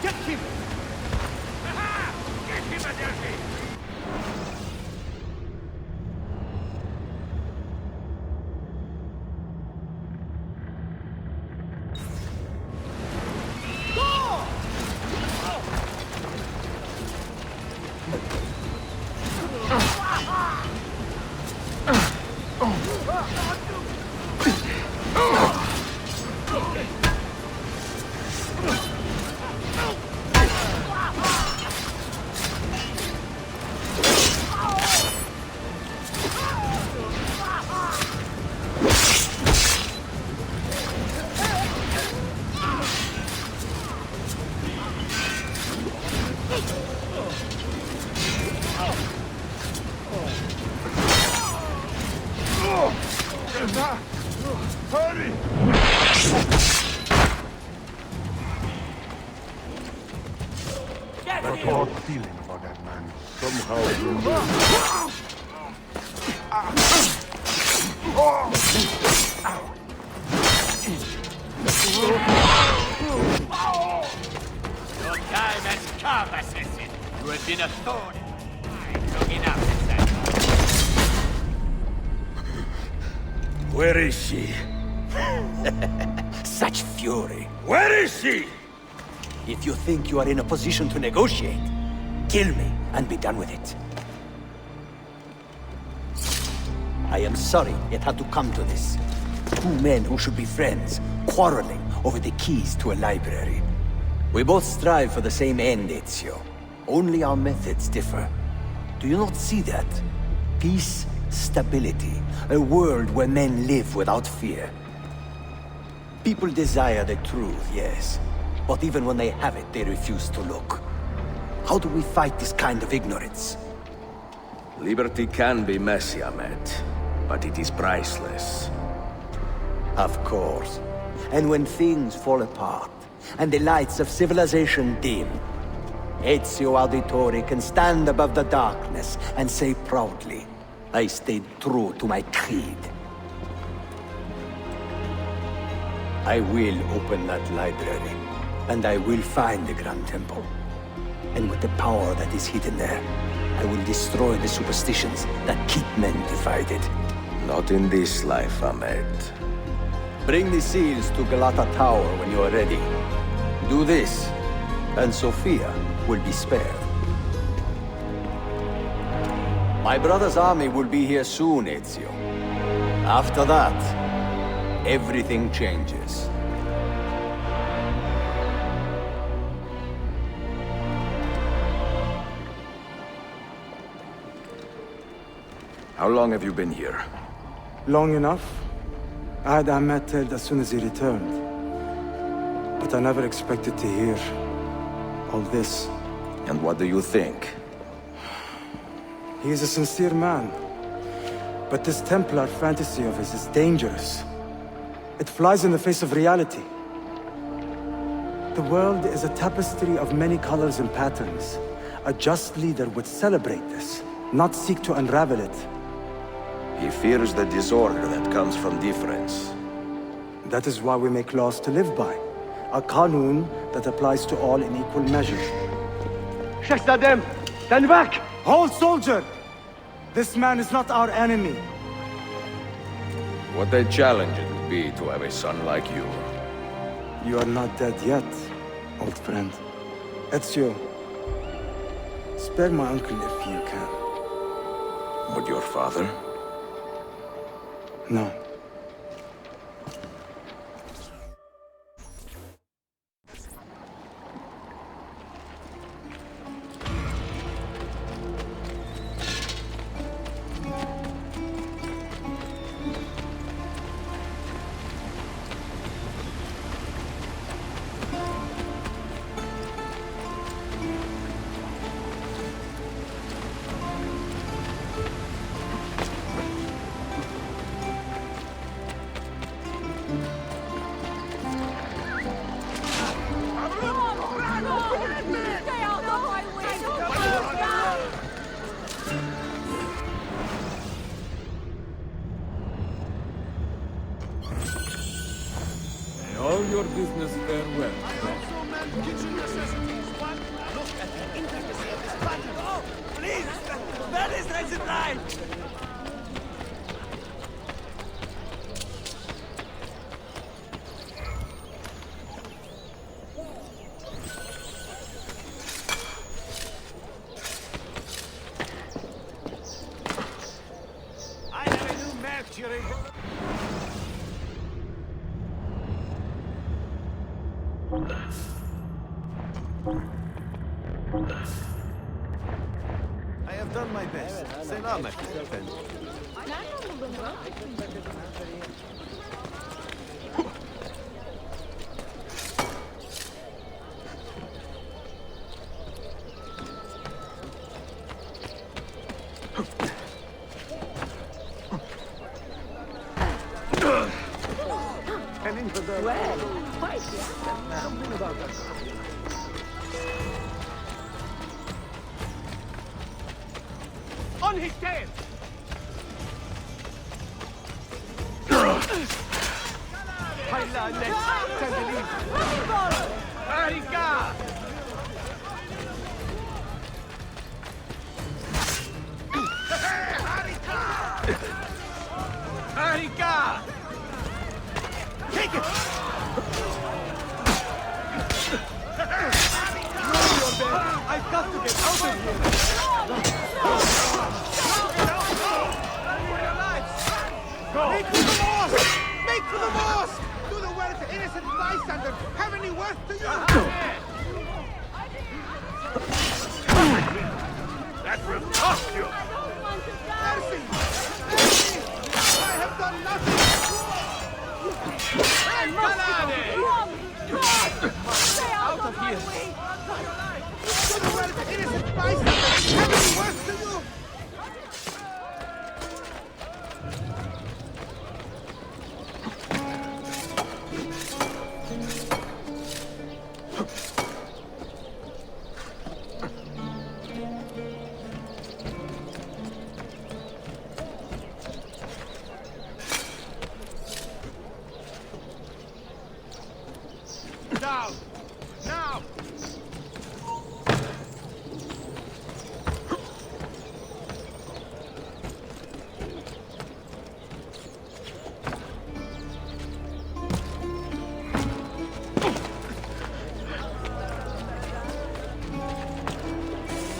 Speaker 7: Get the
Speaker 11: Hurry!
Speaker 15: Got a odd feeling about that man. Somehow
Speaker 8: Your time has come, assassin. You have been a thorn. I took enough, assassin.
Speaker 14: Where is she?
Speaker 16: Such fury.
Speaker 14: Where is she?
Speaker 16: If you think you are in a position to negotiate, kill me and be done with it. I am sorry it had to come to this. Two men who should be friends, quarreling over the keys to a library. We both strive for the same end, Ezio. Only our methods differ. Do you not see that? Peace, stability, a world where men live without fear. People desire the truth, yes. But even when they have it, they refuse to look. How do we fight this kind of ignorance?
Speaker 10: Liberty can be messy, Ahmed, but it is priceless.
Speaker 16: Of course. And when things fall apart, and the lights of civilization dim, Ezio Auditore can stand above the darkness and say proudly, I stayed true to my creed. I will open that library, and I will find the Grand Temple. And with the power that is hidden there, I will destroy the superstitions that keep men divided.
Speaker 10: Not in this life, Ahmed.
Speaker 16: Bring the seals to Galata Tower when you are ready. Do this, and Sophia will be spared. My brother's army will be here soon, Ezio. After that, everything changes.
Speaker 10: How long have you been here?
Speaker 15: Long enough. I had Ahmed killed as soon as he returned. But I never expected to hear all this.
Speaker 10: And what do you think?
Speaker 15: He is a sincere man. But this Templar fantasy of his is dangerous. It flies in the face of reality. The world is a tapestry of many colors and patterns. A just leader would celebrate this, not seek to unravel it.
Speaker 10: He fears the disorder that comes from difference.
Speaker 15: That is why we make laws to live by. A qanun that applies to all in equal measure. Shahzadem, stand back! Hold, soldier! This man is not our enemy.
Speaker 10: What a challenge it would be to have a son like you.
Speaker 15: You are not dead yet, old friend. Ezio, spare my uncle if you can.
Speaker 10: Would your father?
Speaker 15: No.
Speaker 17: All your business fare well.
Speaker 8: Kitchen necessities. One, look at the intricacy of this pattern. Oh, please! That is right line! I have a new Mercury. I have done my best. Selamat, friend.
Speaker 7: An infidel. Well, quite something about that.
Speaker 8: On his tail! Harika! don't let the innocent bystanders have any work to do! Down! Now!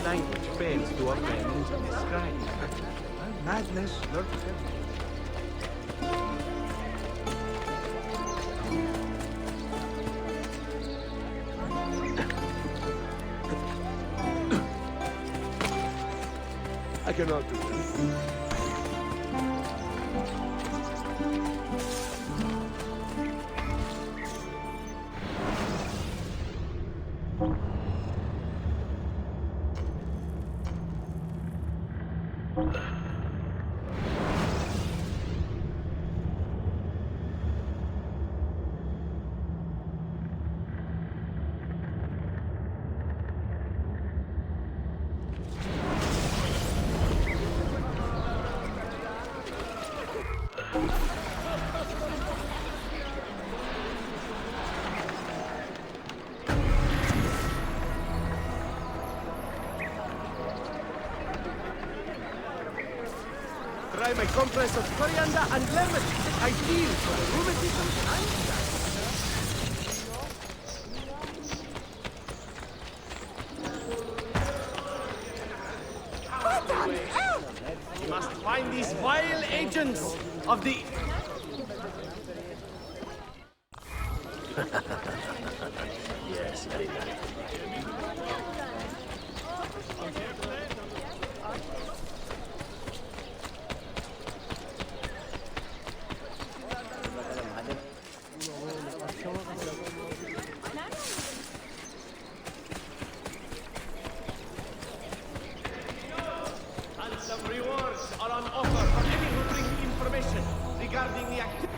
Speaker 6: Language fails to offer an means of describing. Madness lurks everywhere.
Speaker 11: I cannot do this.
Speaker 8: Try my compress of coriander and lemon. Ideal for the rheumatism and what on earth? We must find these vile agents of the...
Speaker 16: Yes, very nice.
Speaker 8: And some rewards are on offer for any who bring information regarding the activity.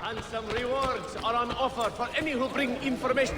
Speaker 8: And some rewards are on offer for any who bring information.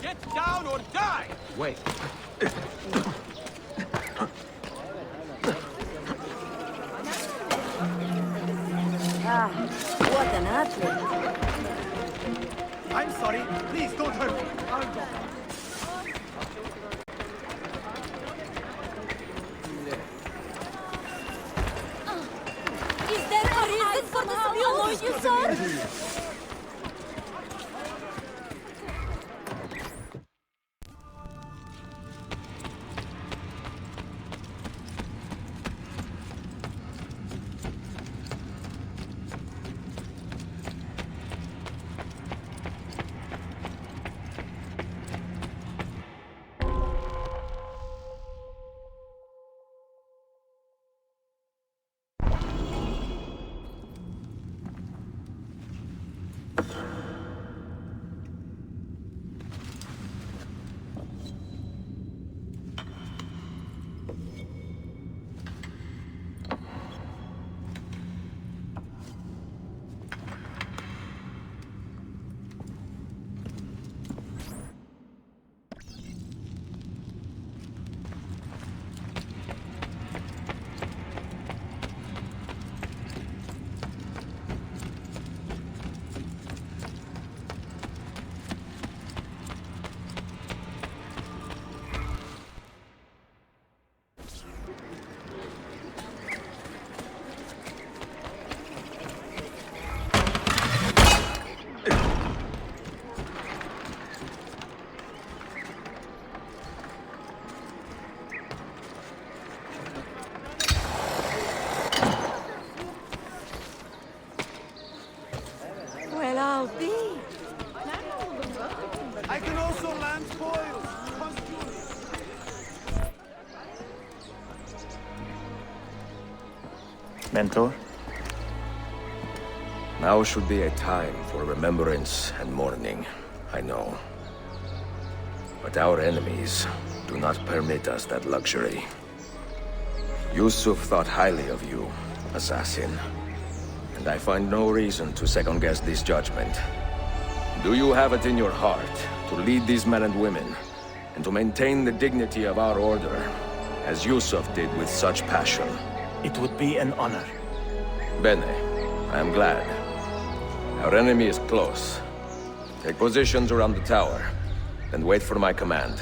Speaker 8: Get down or die!
Speaker 6: Wait.
Speaker 7: badly.
Speaker 8: I'm sorry. Please don't hurt me. I'll go.
Speaker 4: Is there a reason for this annoyed you, sir?
Speaker 7: Well, I'll be.
Speaker 8: I can also land spoils.
Speaker 16: Mentor?
Speaker 10: Now should be a time for remembrance and mourning, I know. But our enemies do not permit us that luxury. Yusuf thought highly of you, assassin. And I find no reason to second-guess this judgment. Do you have it in your heart to lead these men and women, and to maintain the dignity of our order, as Yusuf did with such passion?
Speaker 16: It would be an honor.
Speaker 10: Bene, I am glad. Our enemy is close. Take positions around the tower, and wait for my command.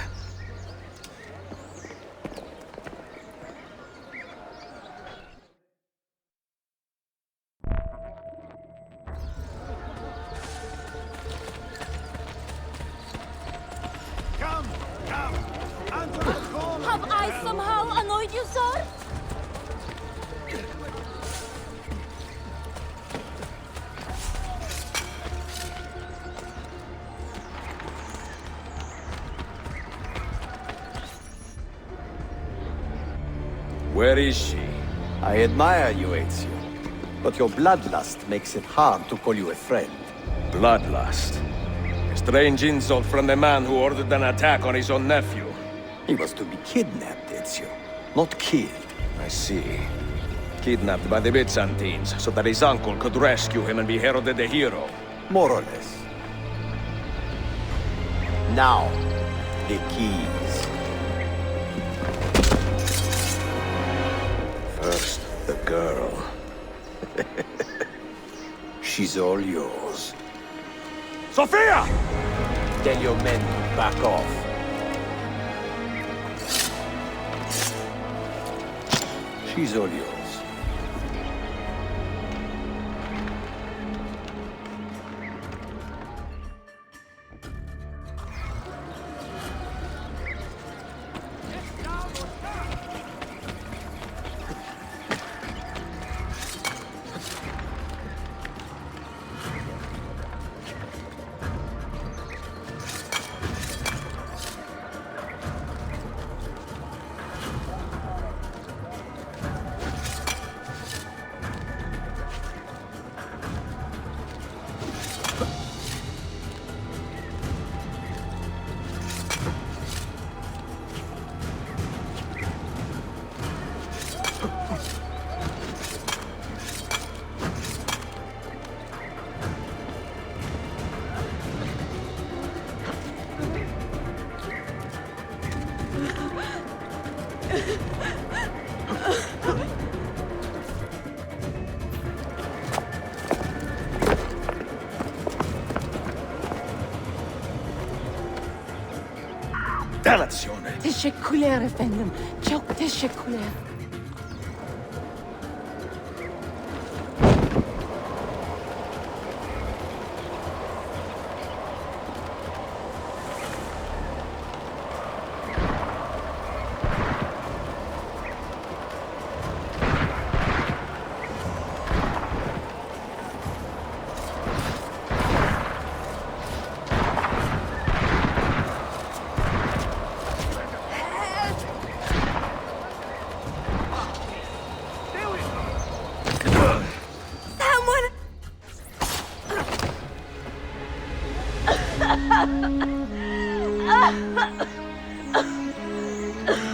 Speaker 4: Have I somehow annoyed you, sir?
Speaker 10: Where is she?
Speaker 16: I admire you, Ezio. But your bloodlust makes it hard to call you a friend.
Speaker 10: Bloodlust? A strange insult from the man who ordered an attack on his own nephew.
Speaker 16: He was to be kidnapped, Ezio, not killed.
Speaker 10: I see. Kidnapped by the Byzantines, so that his uncle could rescue him and be heralded a hero.
Speaker 16: More or less. Now, the keys.
Speaker 10: First, the girl.
Speaker 16: She's all yours.
Speaker 14: Sophia!
Speaker 16: Tell your men to back off. She's all yours. installazione.
Speaker 4: Teşekkürler efendim. Çok teşekkürler.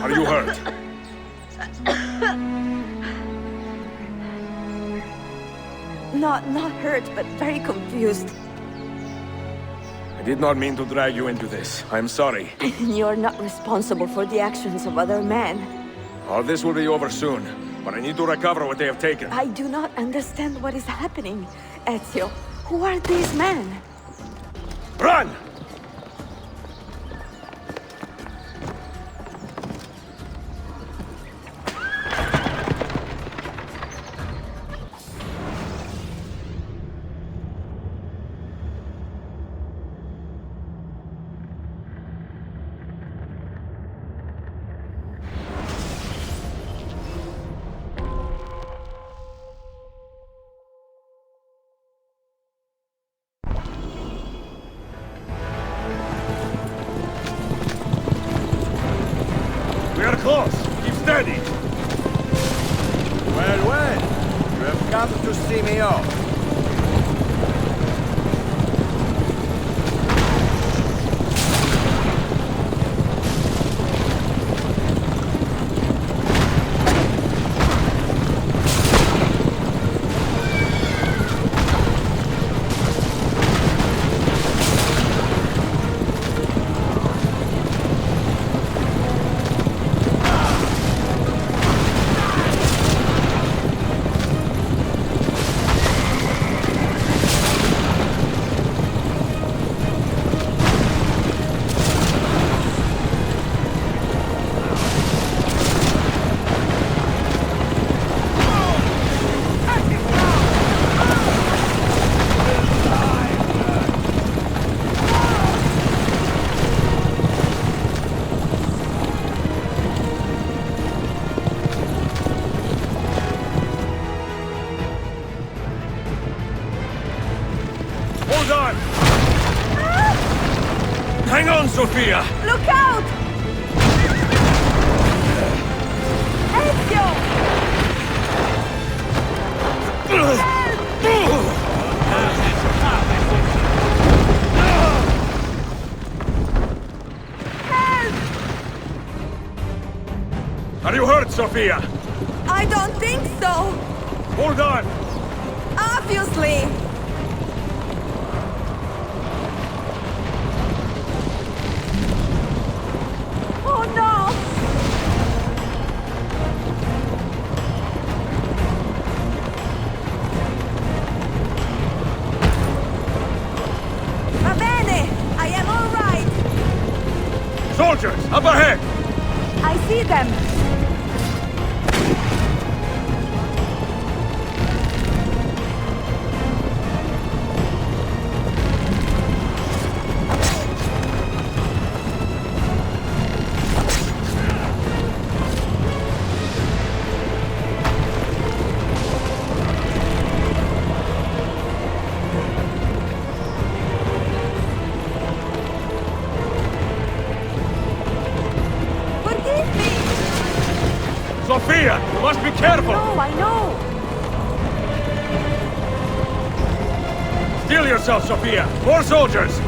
Speaker 14: Are you hurt?
Speaker 7: Not hurt, but very confused.
Speaker 14: I did not mean to drag you into this. I'm sorry.
Speaker 7: You're not responsible for the actions of other men.
Speaker 14: All this will be over soon, but I need to recover what they have taken.
Speaker 7: I do not understand what is happening, Ezio. Who are these men?
Speaker 14: Run! We are close. Keep steady.
Speaker 16: Well, well. You have come to see me off.
Speaker 14: Hold on! Hang on, Sophia!
Speaker 7: Look out! Ezio!
Speaker 14: Are you hurt, Sophia?
Speaker 7: I don't think so.
Speaker 14: Hold on!
Speaker 7: Obviously. Oh no! Va bene! I am all right!
Speaker 14: Soldiers, up ahead!
Speaker 7: I see them!
Speaker 14: Sophia, you must be careful!
Speaker 7: No, I know!
Speaker 14: Steel yourself, Sophia! More soldiers!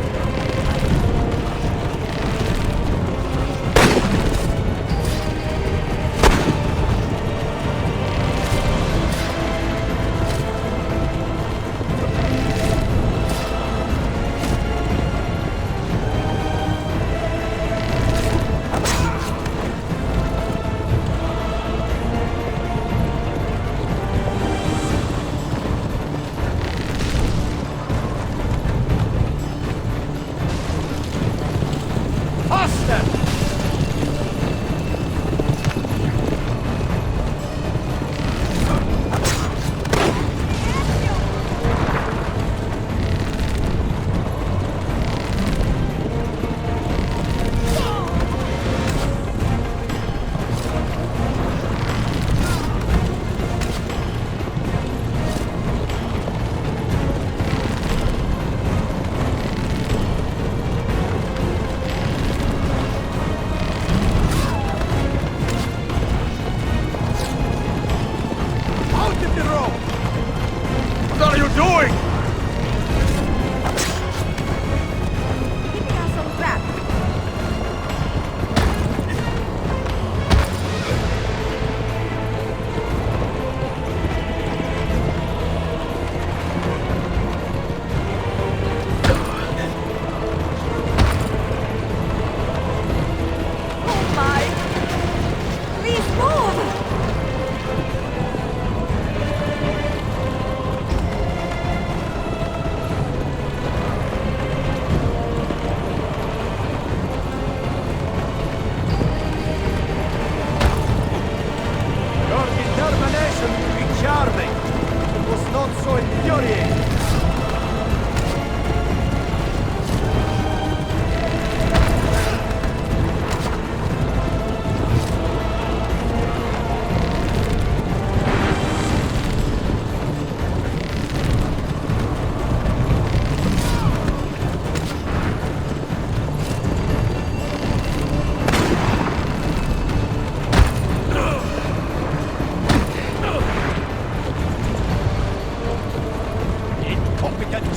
Speaker 8: sound so infuriating!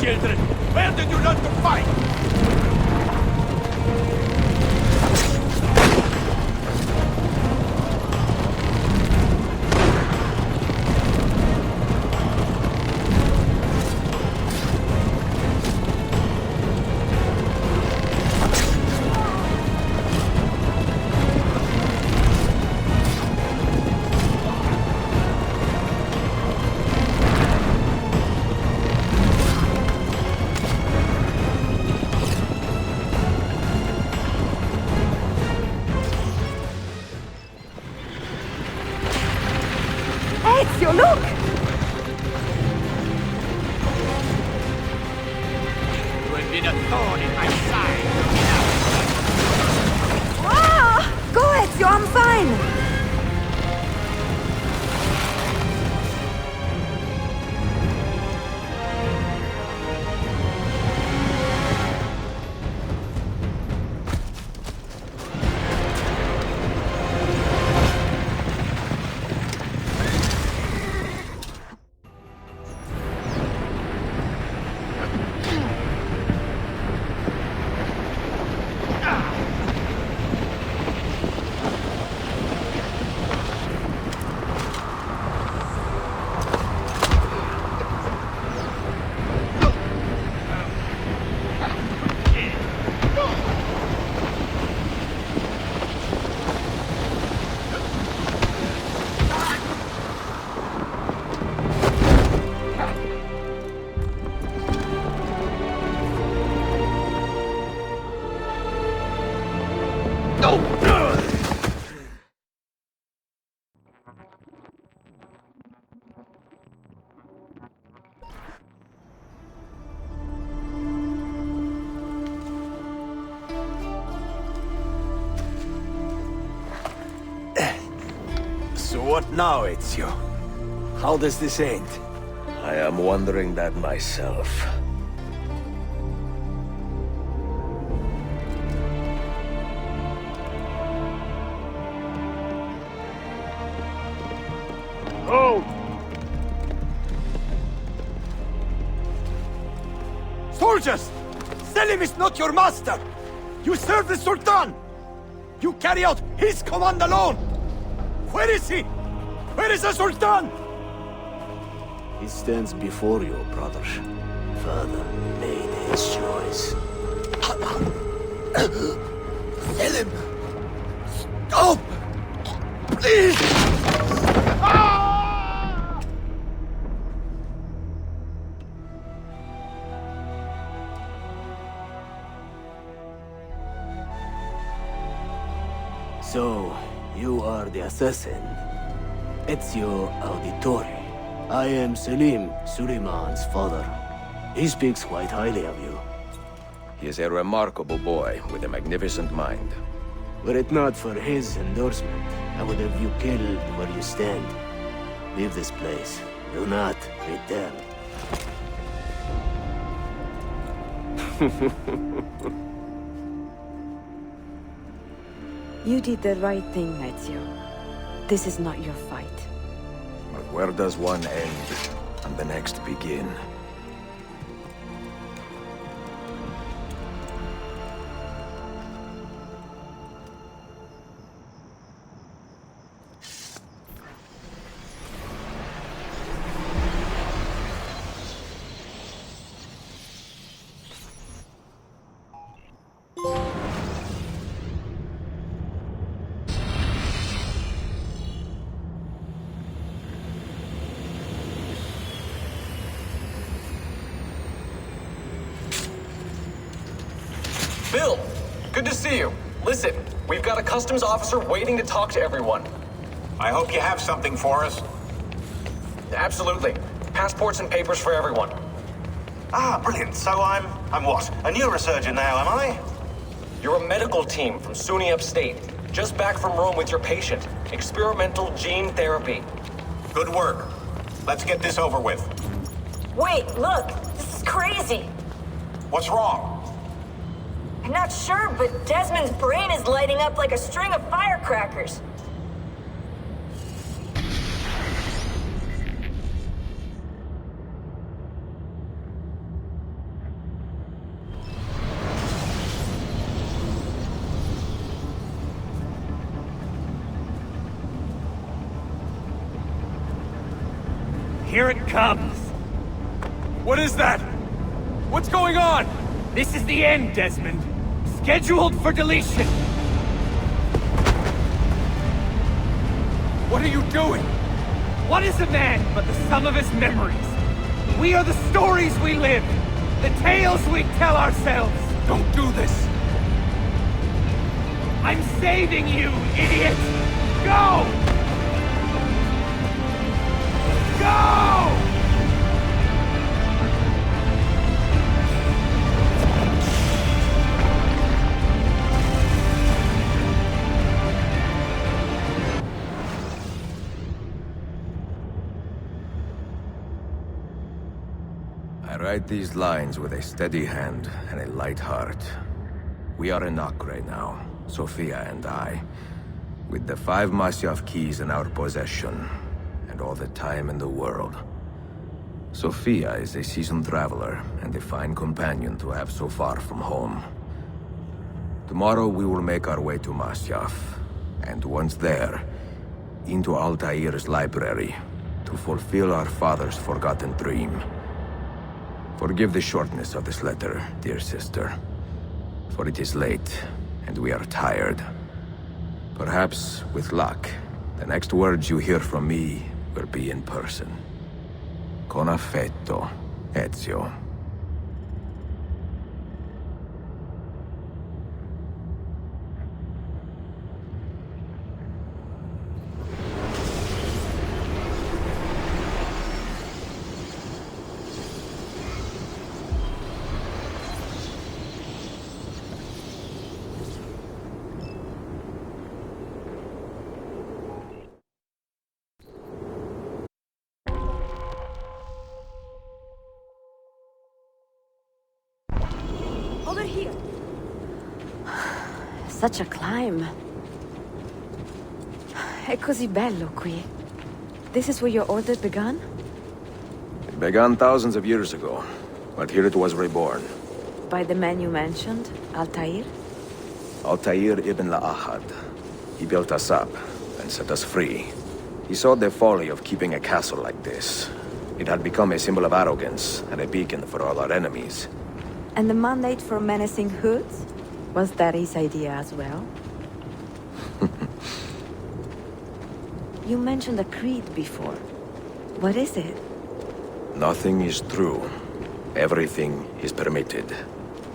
Speaker 14: Children, where did you learn to fight?
Speaker 7: Ezio, look!
Speaker 8: You have been a thorn in my side.
Speaker 7: Ah! Go, Ezio, I'm fine!
Speaker 16: So what now, Ezio? How does this end?
Speaker 10: I am wondering that myself.
Speaker 8: Oh!
Speaker 14: Soldiers! Selim is not your master! You serve the Sultan! You carry out his command alone! Where is he? Where is the Sultan?
Speaker 13: He stands before you, brother. Father made his choice.
Speaker 16: Selim! Stop! Please!
Speaker 13: So, you are the assassin. Ezio Auditore. I am Selim, Suleiman's father. He speaks quite highly of you.
Speaker 10: He is a remarkable boy with a magnificent mind.
Speaker 13: Were it not for his endorsement, I would have you killed where you stand. Leave this place. Do not return.
Speaker 7: You did the right thing, Ezio. This is not your fight.
Speaker 10: But where does one end and the next begin?
Speaker 18: Bill, good to see you. Listen, we've got a customs officer waiting to talk to everyone.
Speaker 2: I hope you have something for us.
Speaker 18: Absolutely. Passports and papers for everyone.
Speaker 19: Ah, brilliant. So I'm what? A neurosurgeon now, am I?
Speaker 18: You're a medical team from SUNY Upstate. Just back from Rome with your patient. Experimental gene therapy.
Speaker 19: Good work. Let's get this over with.
Speaker 20: Wait, look! This is crazy!
Speaker 19: What's wrong?
Speaker 20: I'm not sure, but Desmond's brain is lighting up like a string of firecrackers.
Speaker 21: Here it comes!
Speaker 14: What is that? What's going on?
Speaker 21: This is the end, Desmond. Scheduled for deletion.
Speaker 14: What are you doing?
Speaker 21: What is a man but the sum of his memories? We are the stories we live, the tales we tell ourselves.
Speaker 14: Don't do this!
Speaker 21: I'm saving you, idiot! Go! Go!
Speaker 10: I write these lines with a steady hand and a light heart. We are in Acre now, Sophia and I, with the 5 Masyaf keys in our possession, and all the time in the world. Sophia is a seasoned traveler, and a fine companion to have so far from home. Tomorrow we will make our way to Masyaf, and once there, into Altair's library, to fulfill our father's forgotten dream. Forgive the shortness of this letter, dear sister, for it is late, and we are tired. Perhaps, with luck, the next words you hear from me will be in person. Con affetto, Ezio.
Speaker 7: Over here. Such a climb. È così bello qui. This is where your order began?
Speaker 10: It began thousands of years ago, but here it was reborn.
Speaker 7: By the man you mentioned, Altair?
Speaker 10: Altair ibn La'ahad. He built us up and set us free. He saw the folly of keeping a castle like this. It had become a symbol of arrogance and a beacon for all our enemies.
Speaker 7: And the mandate for menacing hoods? Was that his idea as well? You mentioned a creed before. What is it?
Speaker 10: Nothing is true. Everything is permitted.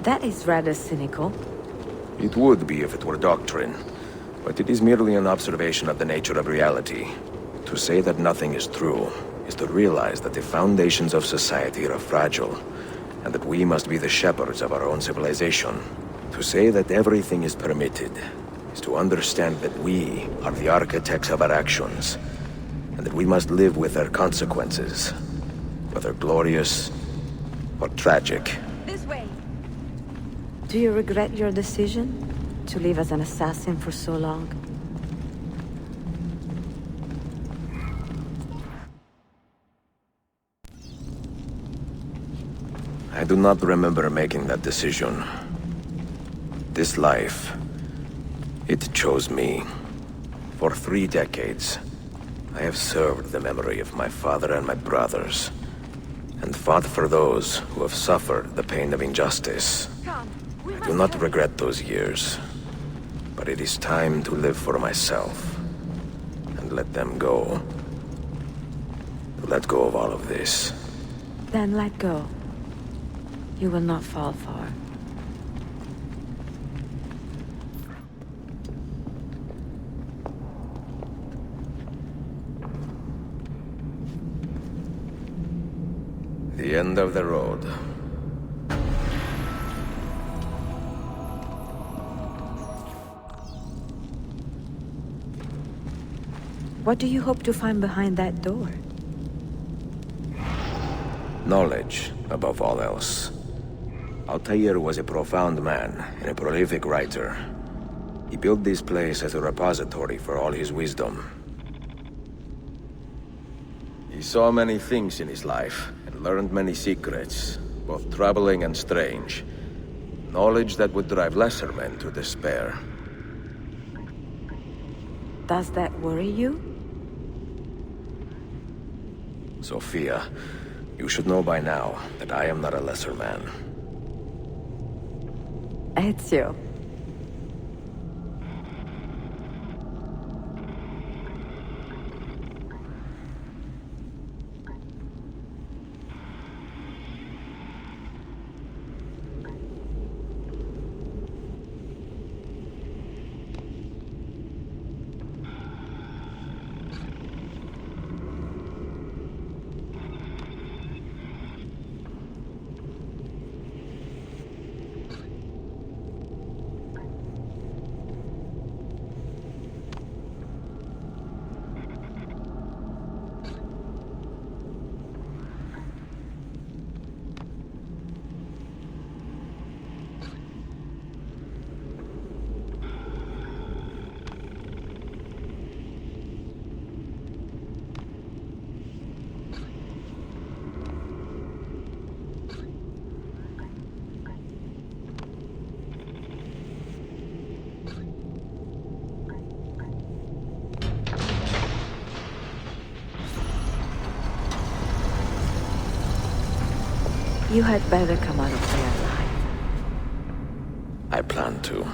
Speaker 7: That is rather cynical.
Speaker 10: It would be if it were doctrine, but it is merely an observation of the nature of reality. To say that nothing is true is to realize that the foundations of society are fragile, and that we must be the shepherds of our own civilization. To say that everything is permitted is to understand that we are the architects of our actions, and that we must live with their consequences, whether glorious or tragic.
Speaker 7: This way. Do you regret your decision to live as an assassin for so long?
Speaker 10: I do not remember making that decision. This life, it chose me. For 3 decades, I have served the memory of my father and my brothers, and fought for those who have suffered the pain of injustice. I do not regret those years, but it is time to live for myself, and let them go. To let go of all of this.
Speaker 7: Then let go. You will not fall far.
Speaker 10: The end of the road.
Speaker 7: What do you hope to find behind that door?
Speaker 10: Knowledge, above all else. Altair was a profound man and a prolific writer. He built this place as a repository for all his wisdom. He saw many things in his life, and learned many secrets, both troubling and strange. Knowledge that would drive lesser men to despair.
Speaker 7: Does that worry you?
Speaker 10: Sophia, you should know by now that I am not a lesser man.
Speaker 7: Ezio. You had better come out of there alive.
Speaker 10: I plan to.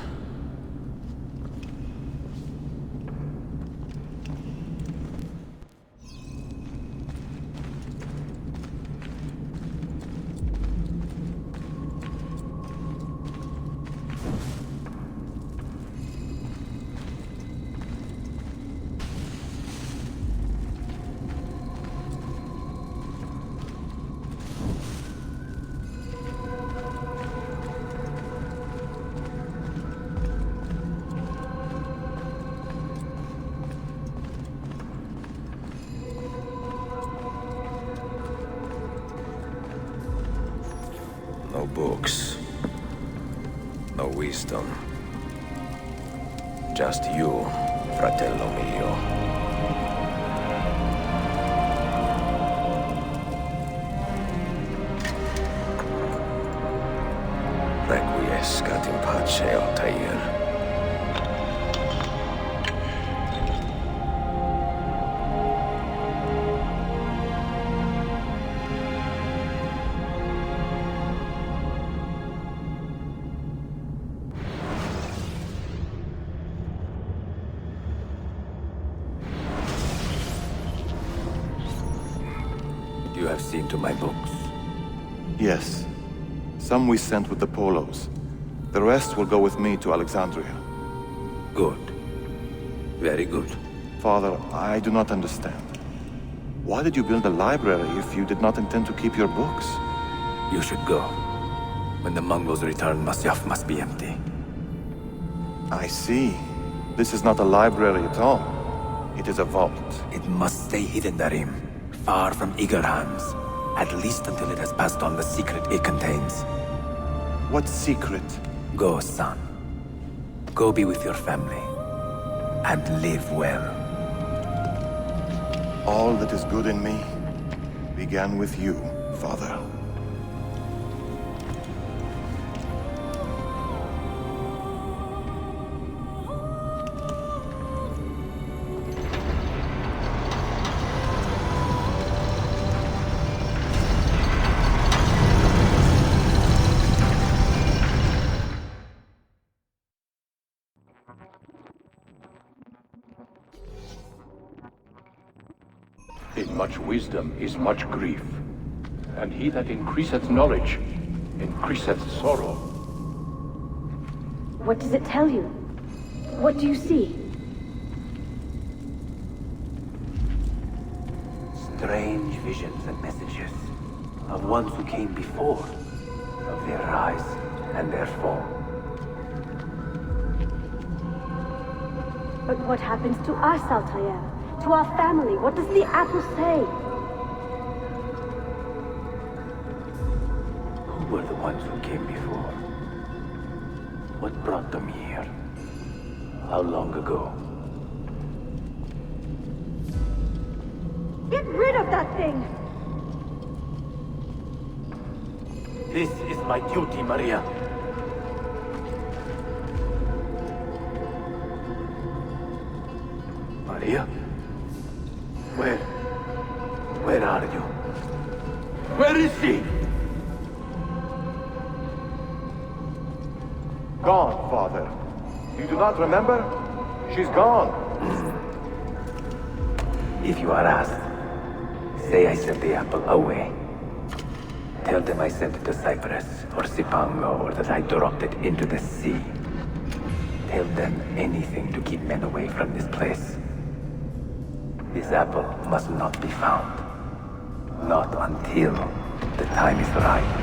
Speaker 10: No books. No wisdom. Just you, fratello mio. Requiescat in pace, Altair. You have seen to my books?
Speaker 3: Yes. Some we sent with the Polos. The rest will go with me to Alexandria.
Speaker 10: Good. Very good.
Speaker 3: Father, I do not understand. Why did you build a library if you did not intend to keep your books?
Speaker 1: You should go. When the Mongols return, Masyaf must be empty.
Speaker 3: I see. This is not a library at all. It is a vault.
Speaker 1: It must stay hidden, Darim. Far from eager hands. At least until it has passed on the secret it contains.
Speaker 3: What secret?
Speaker 1: Go, son. Go be with your family. And live well.
Speaker 3: All that is good in me began with you, Father.
Speaker 5: In much wisdom is much grief, and he that increaseth knowledge increaseth sorrow.
Speaker 22: What does it tell you? What do you see?
Speaker 1: Strange visions and messages. of ones who came before, of their rise and their fall.
Speaker 22: But what happens to us, Altair? To our family? What does the apple say?
Speaker 1: Who were the ones who came before? What brought them here? How long ago?
Speaker 22: Get rid of that thing!
Speaker 1: This is my duty, Maria. Maria? Where are you? Where is she?
Speaker 3: Gone, Father. You do not remember? She's gone.
Speaker 1: If you are asked, say I sent the apple away. Tell them I sent it to Cyprus or Cipango, or that I dropped it into the sea. Tell them anything to keep men away from this place. This apple must not be found. Not until the time is right.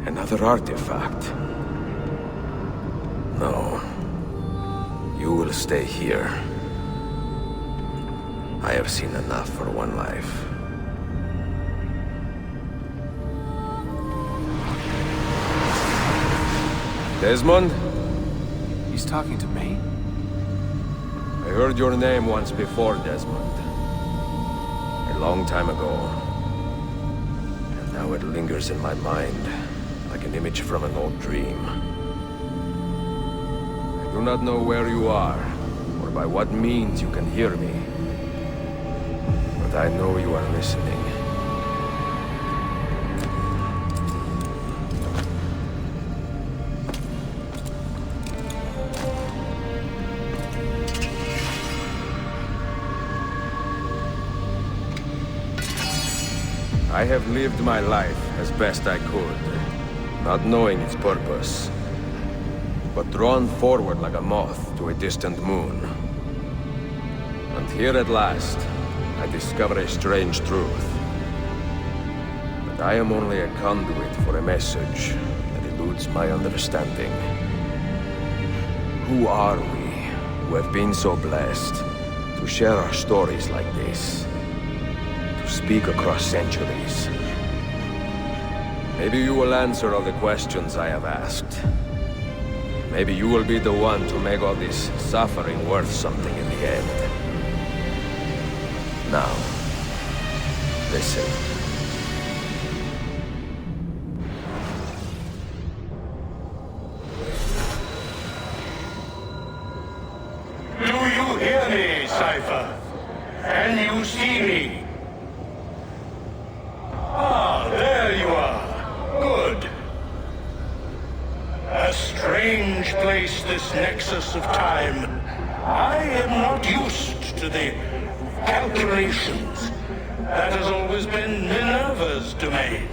Speaker 10: Another artifact. No. You will stay here. I have seen enough for one life. Desmond?
Speaker 1: He's talking to me?
Speaker 10: I heard your name once before, Desmond. A long time ago. And now it lingers in my mind, like an image from an old dream. I do not know where you are, or by what means you can hear me. But I know you are listening. I have lived my life as best I could, not knowing its purpose, but drawn forward like a moth to a distant moon. And here at last, I discover a strange truth. That I am only a conduit for a message that eludes my understanding. Who are we, who have been so blessed to share our stories like this? Speak across centuries. Maybe you will answer all the questions I have asked. Maybe you will be the one to make all this suffering worth something in the end. Now, listen.
Speaker 11: Do you hear me, Cypher? Can you see me? Ah, there you are. Good. A strange place, this nexus of time. I am not used to the calculations. That has always been Minerva's domain.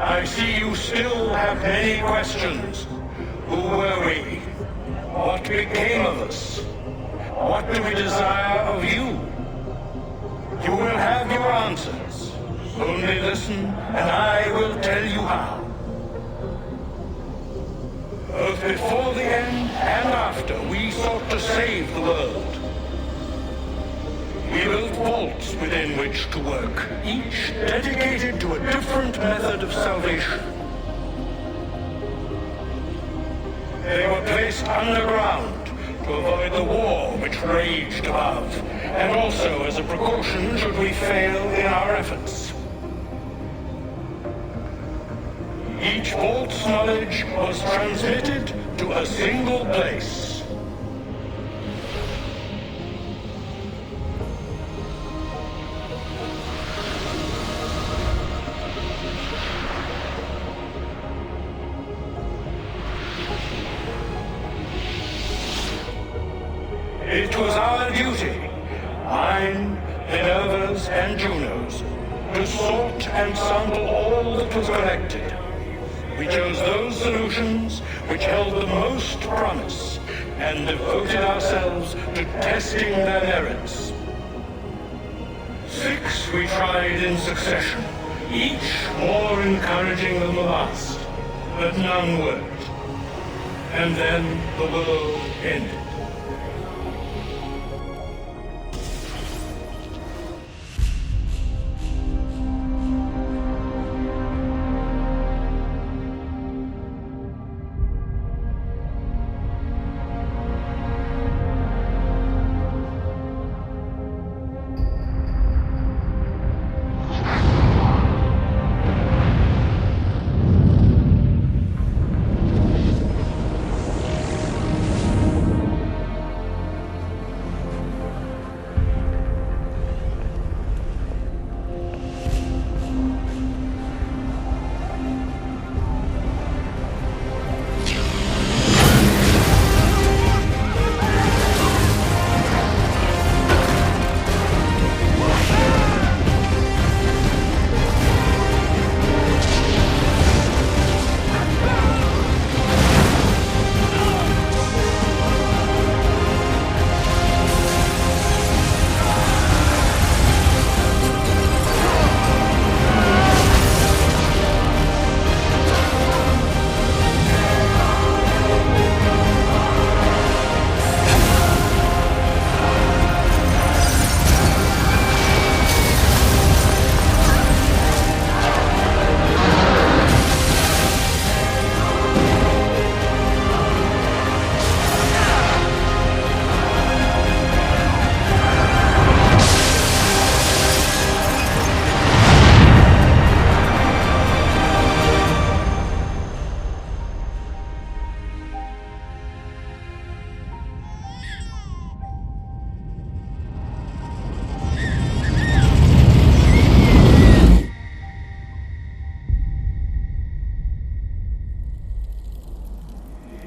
Speaker 9: I see you still have many questions. Who were we? What became of us? What do we desire of you? You will have your answers. Only listen, and I will tell you how. Both before the end and after, we sought to save the world. We built vaults within which to work, each dedicated to a different method of salvation. They were placed underground to avoid the war which raged above, and also as a precaution should we fail in our efforts. Each vault's knowledge was transmitted to a single place. It was our duty, mine, Minerva's, and Juno's, to sort and sample all that was collected. We chose those solutions which held the most promise, and devoted ourselves to testing their merits. 6 we tried in succession, each more encouraging than the last, but none worked. And then the world ended.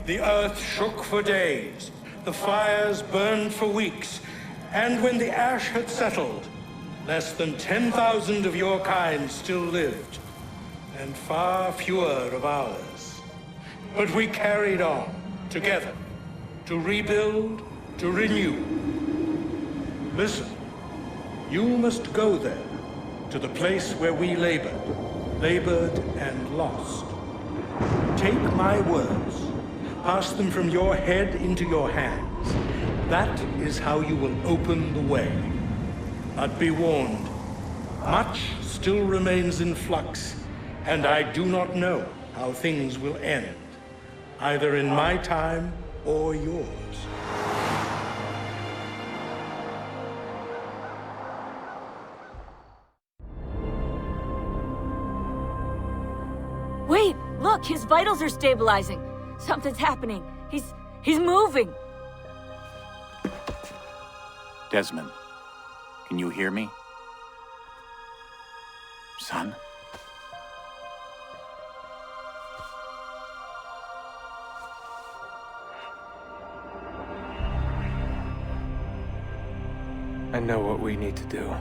Speaker 9: The earth shook for days, the fires burned for weeks, and when the ash had settled, less than 10,000 of your kind still lived, and far fewer of ours. But we carried on, together, to rebuild, to renew. Listen, you must go there, to the place where we labored and lost. Take my words. Pass them from your head into your hands. That is how you will open the way. But be warned, much still remains in flux, and I do not know how things will end, either in my time or yours.
Speaker 20: Wait, look, his vitals are stabilizing. Something's happening. He's moving.
Speaker 2: Desmond, can you hear me? Son?
Speaker 1: I know what we need to do.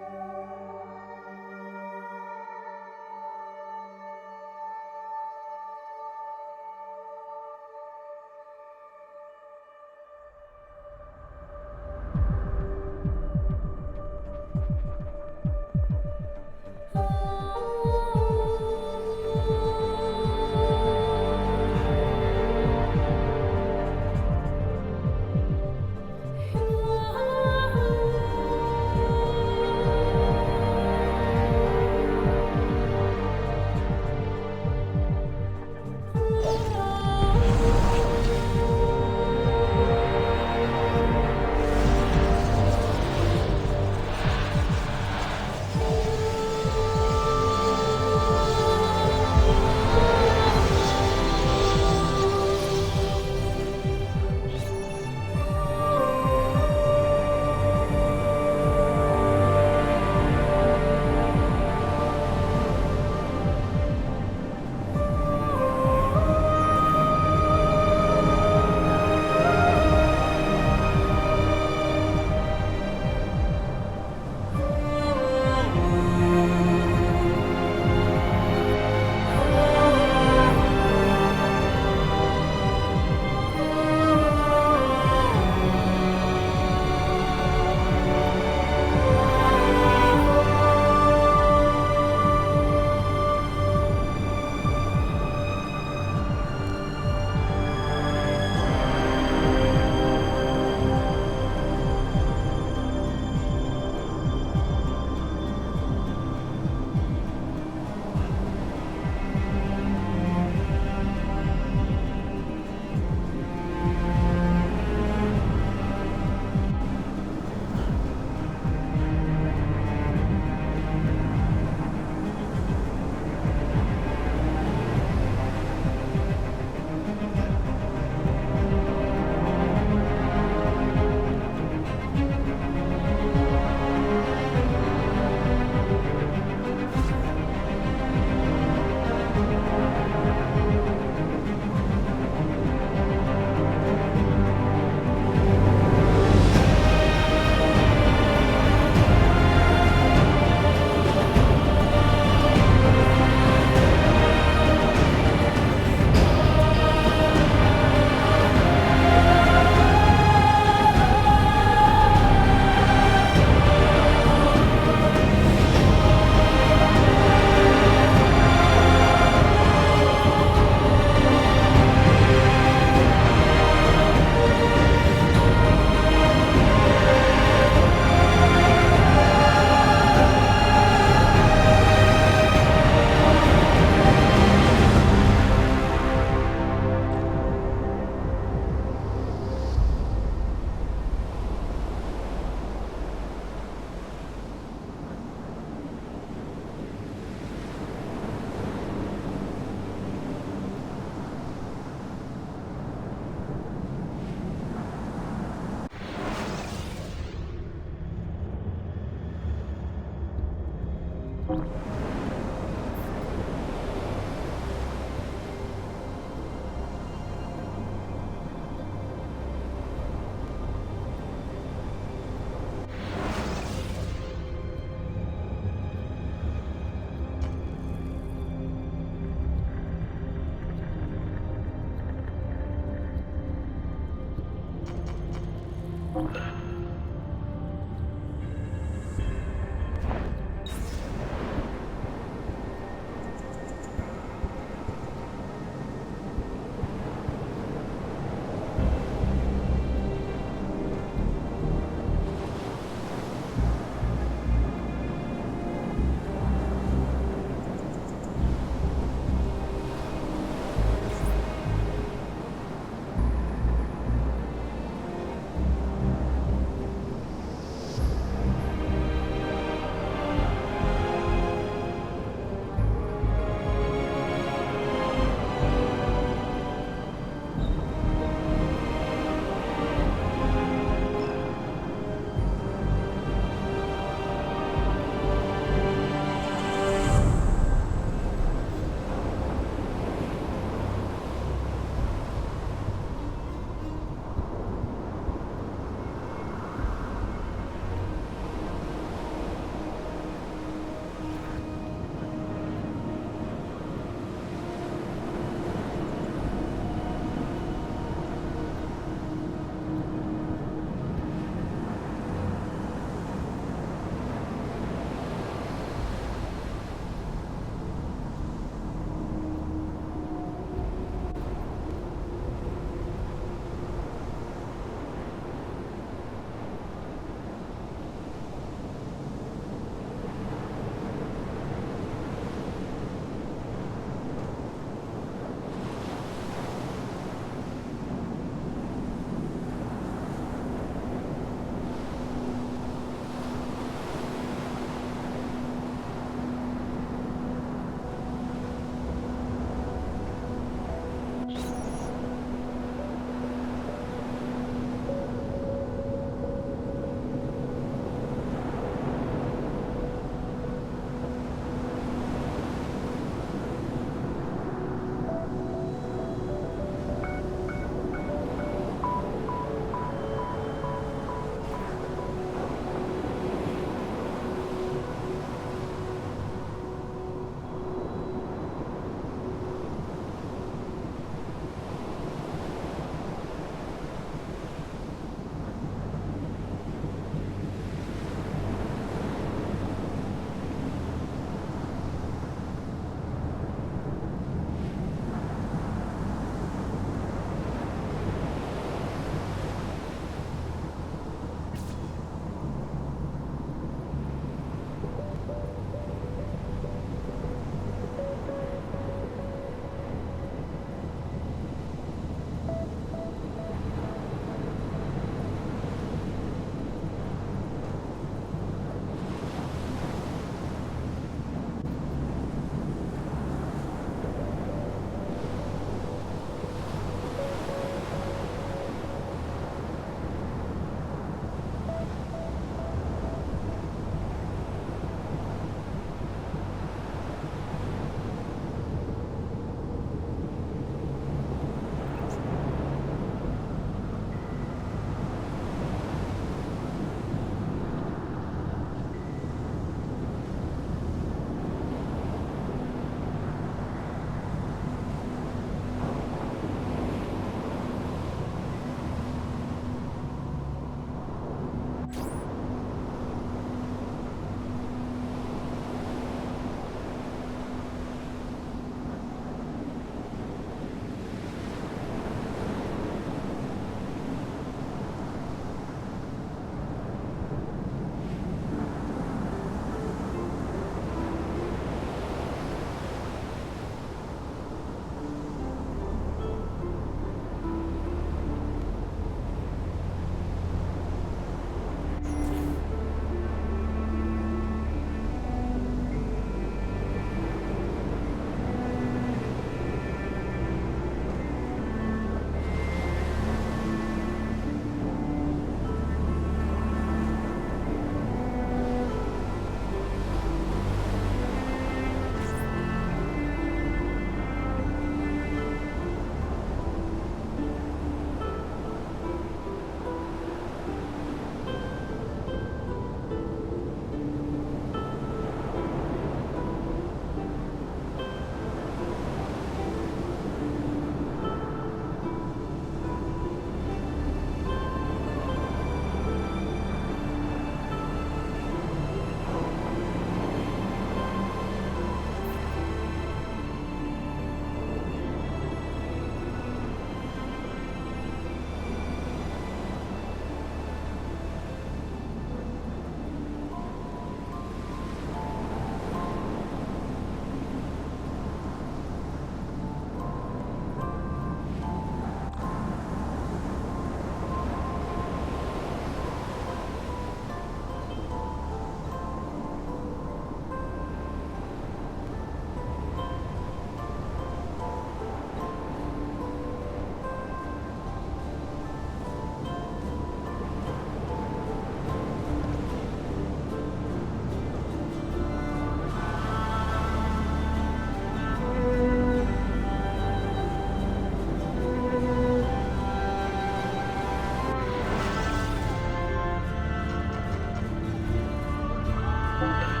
Speaker 22: Fuga.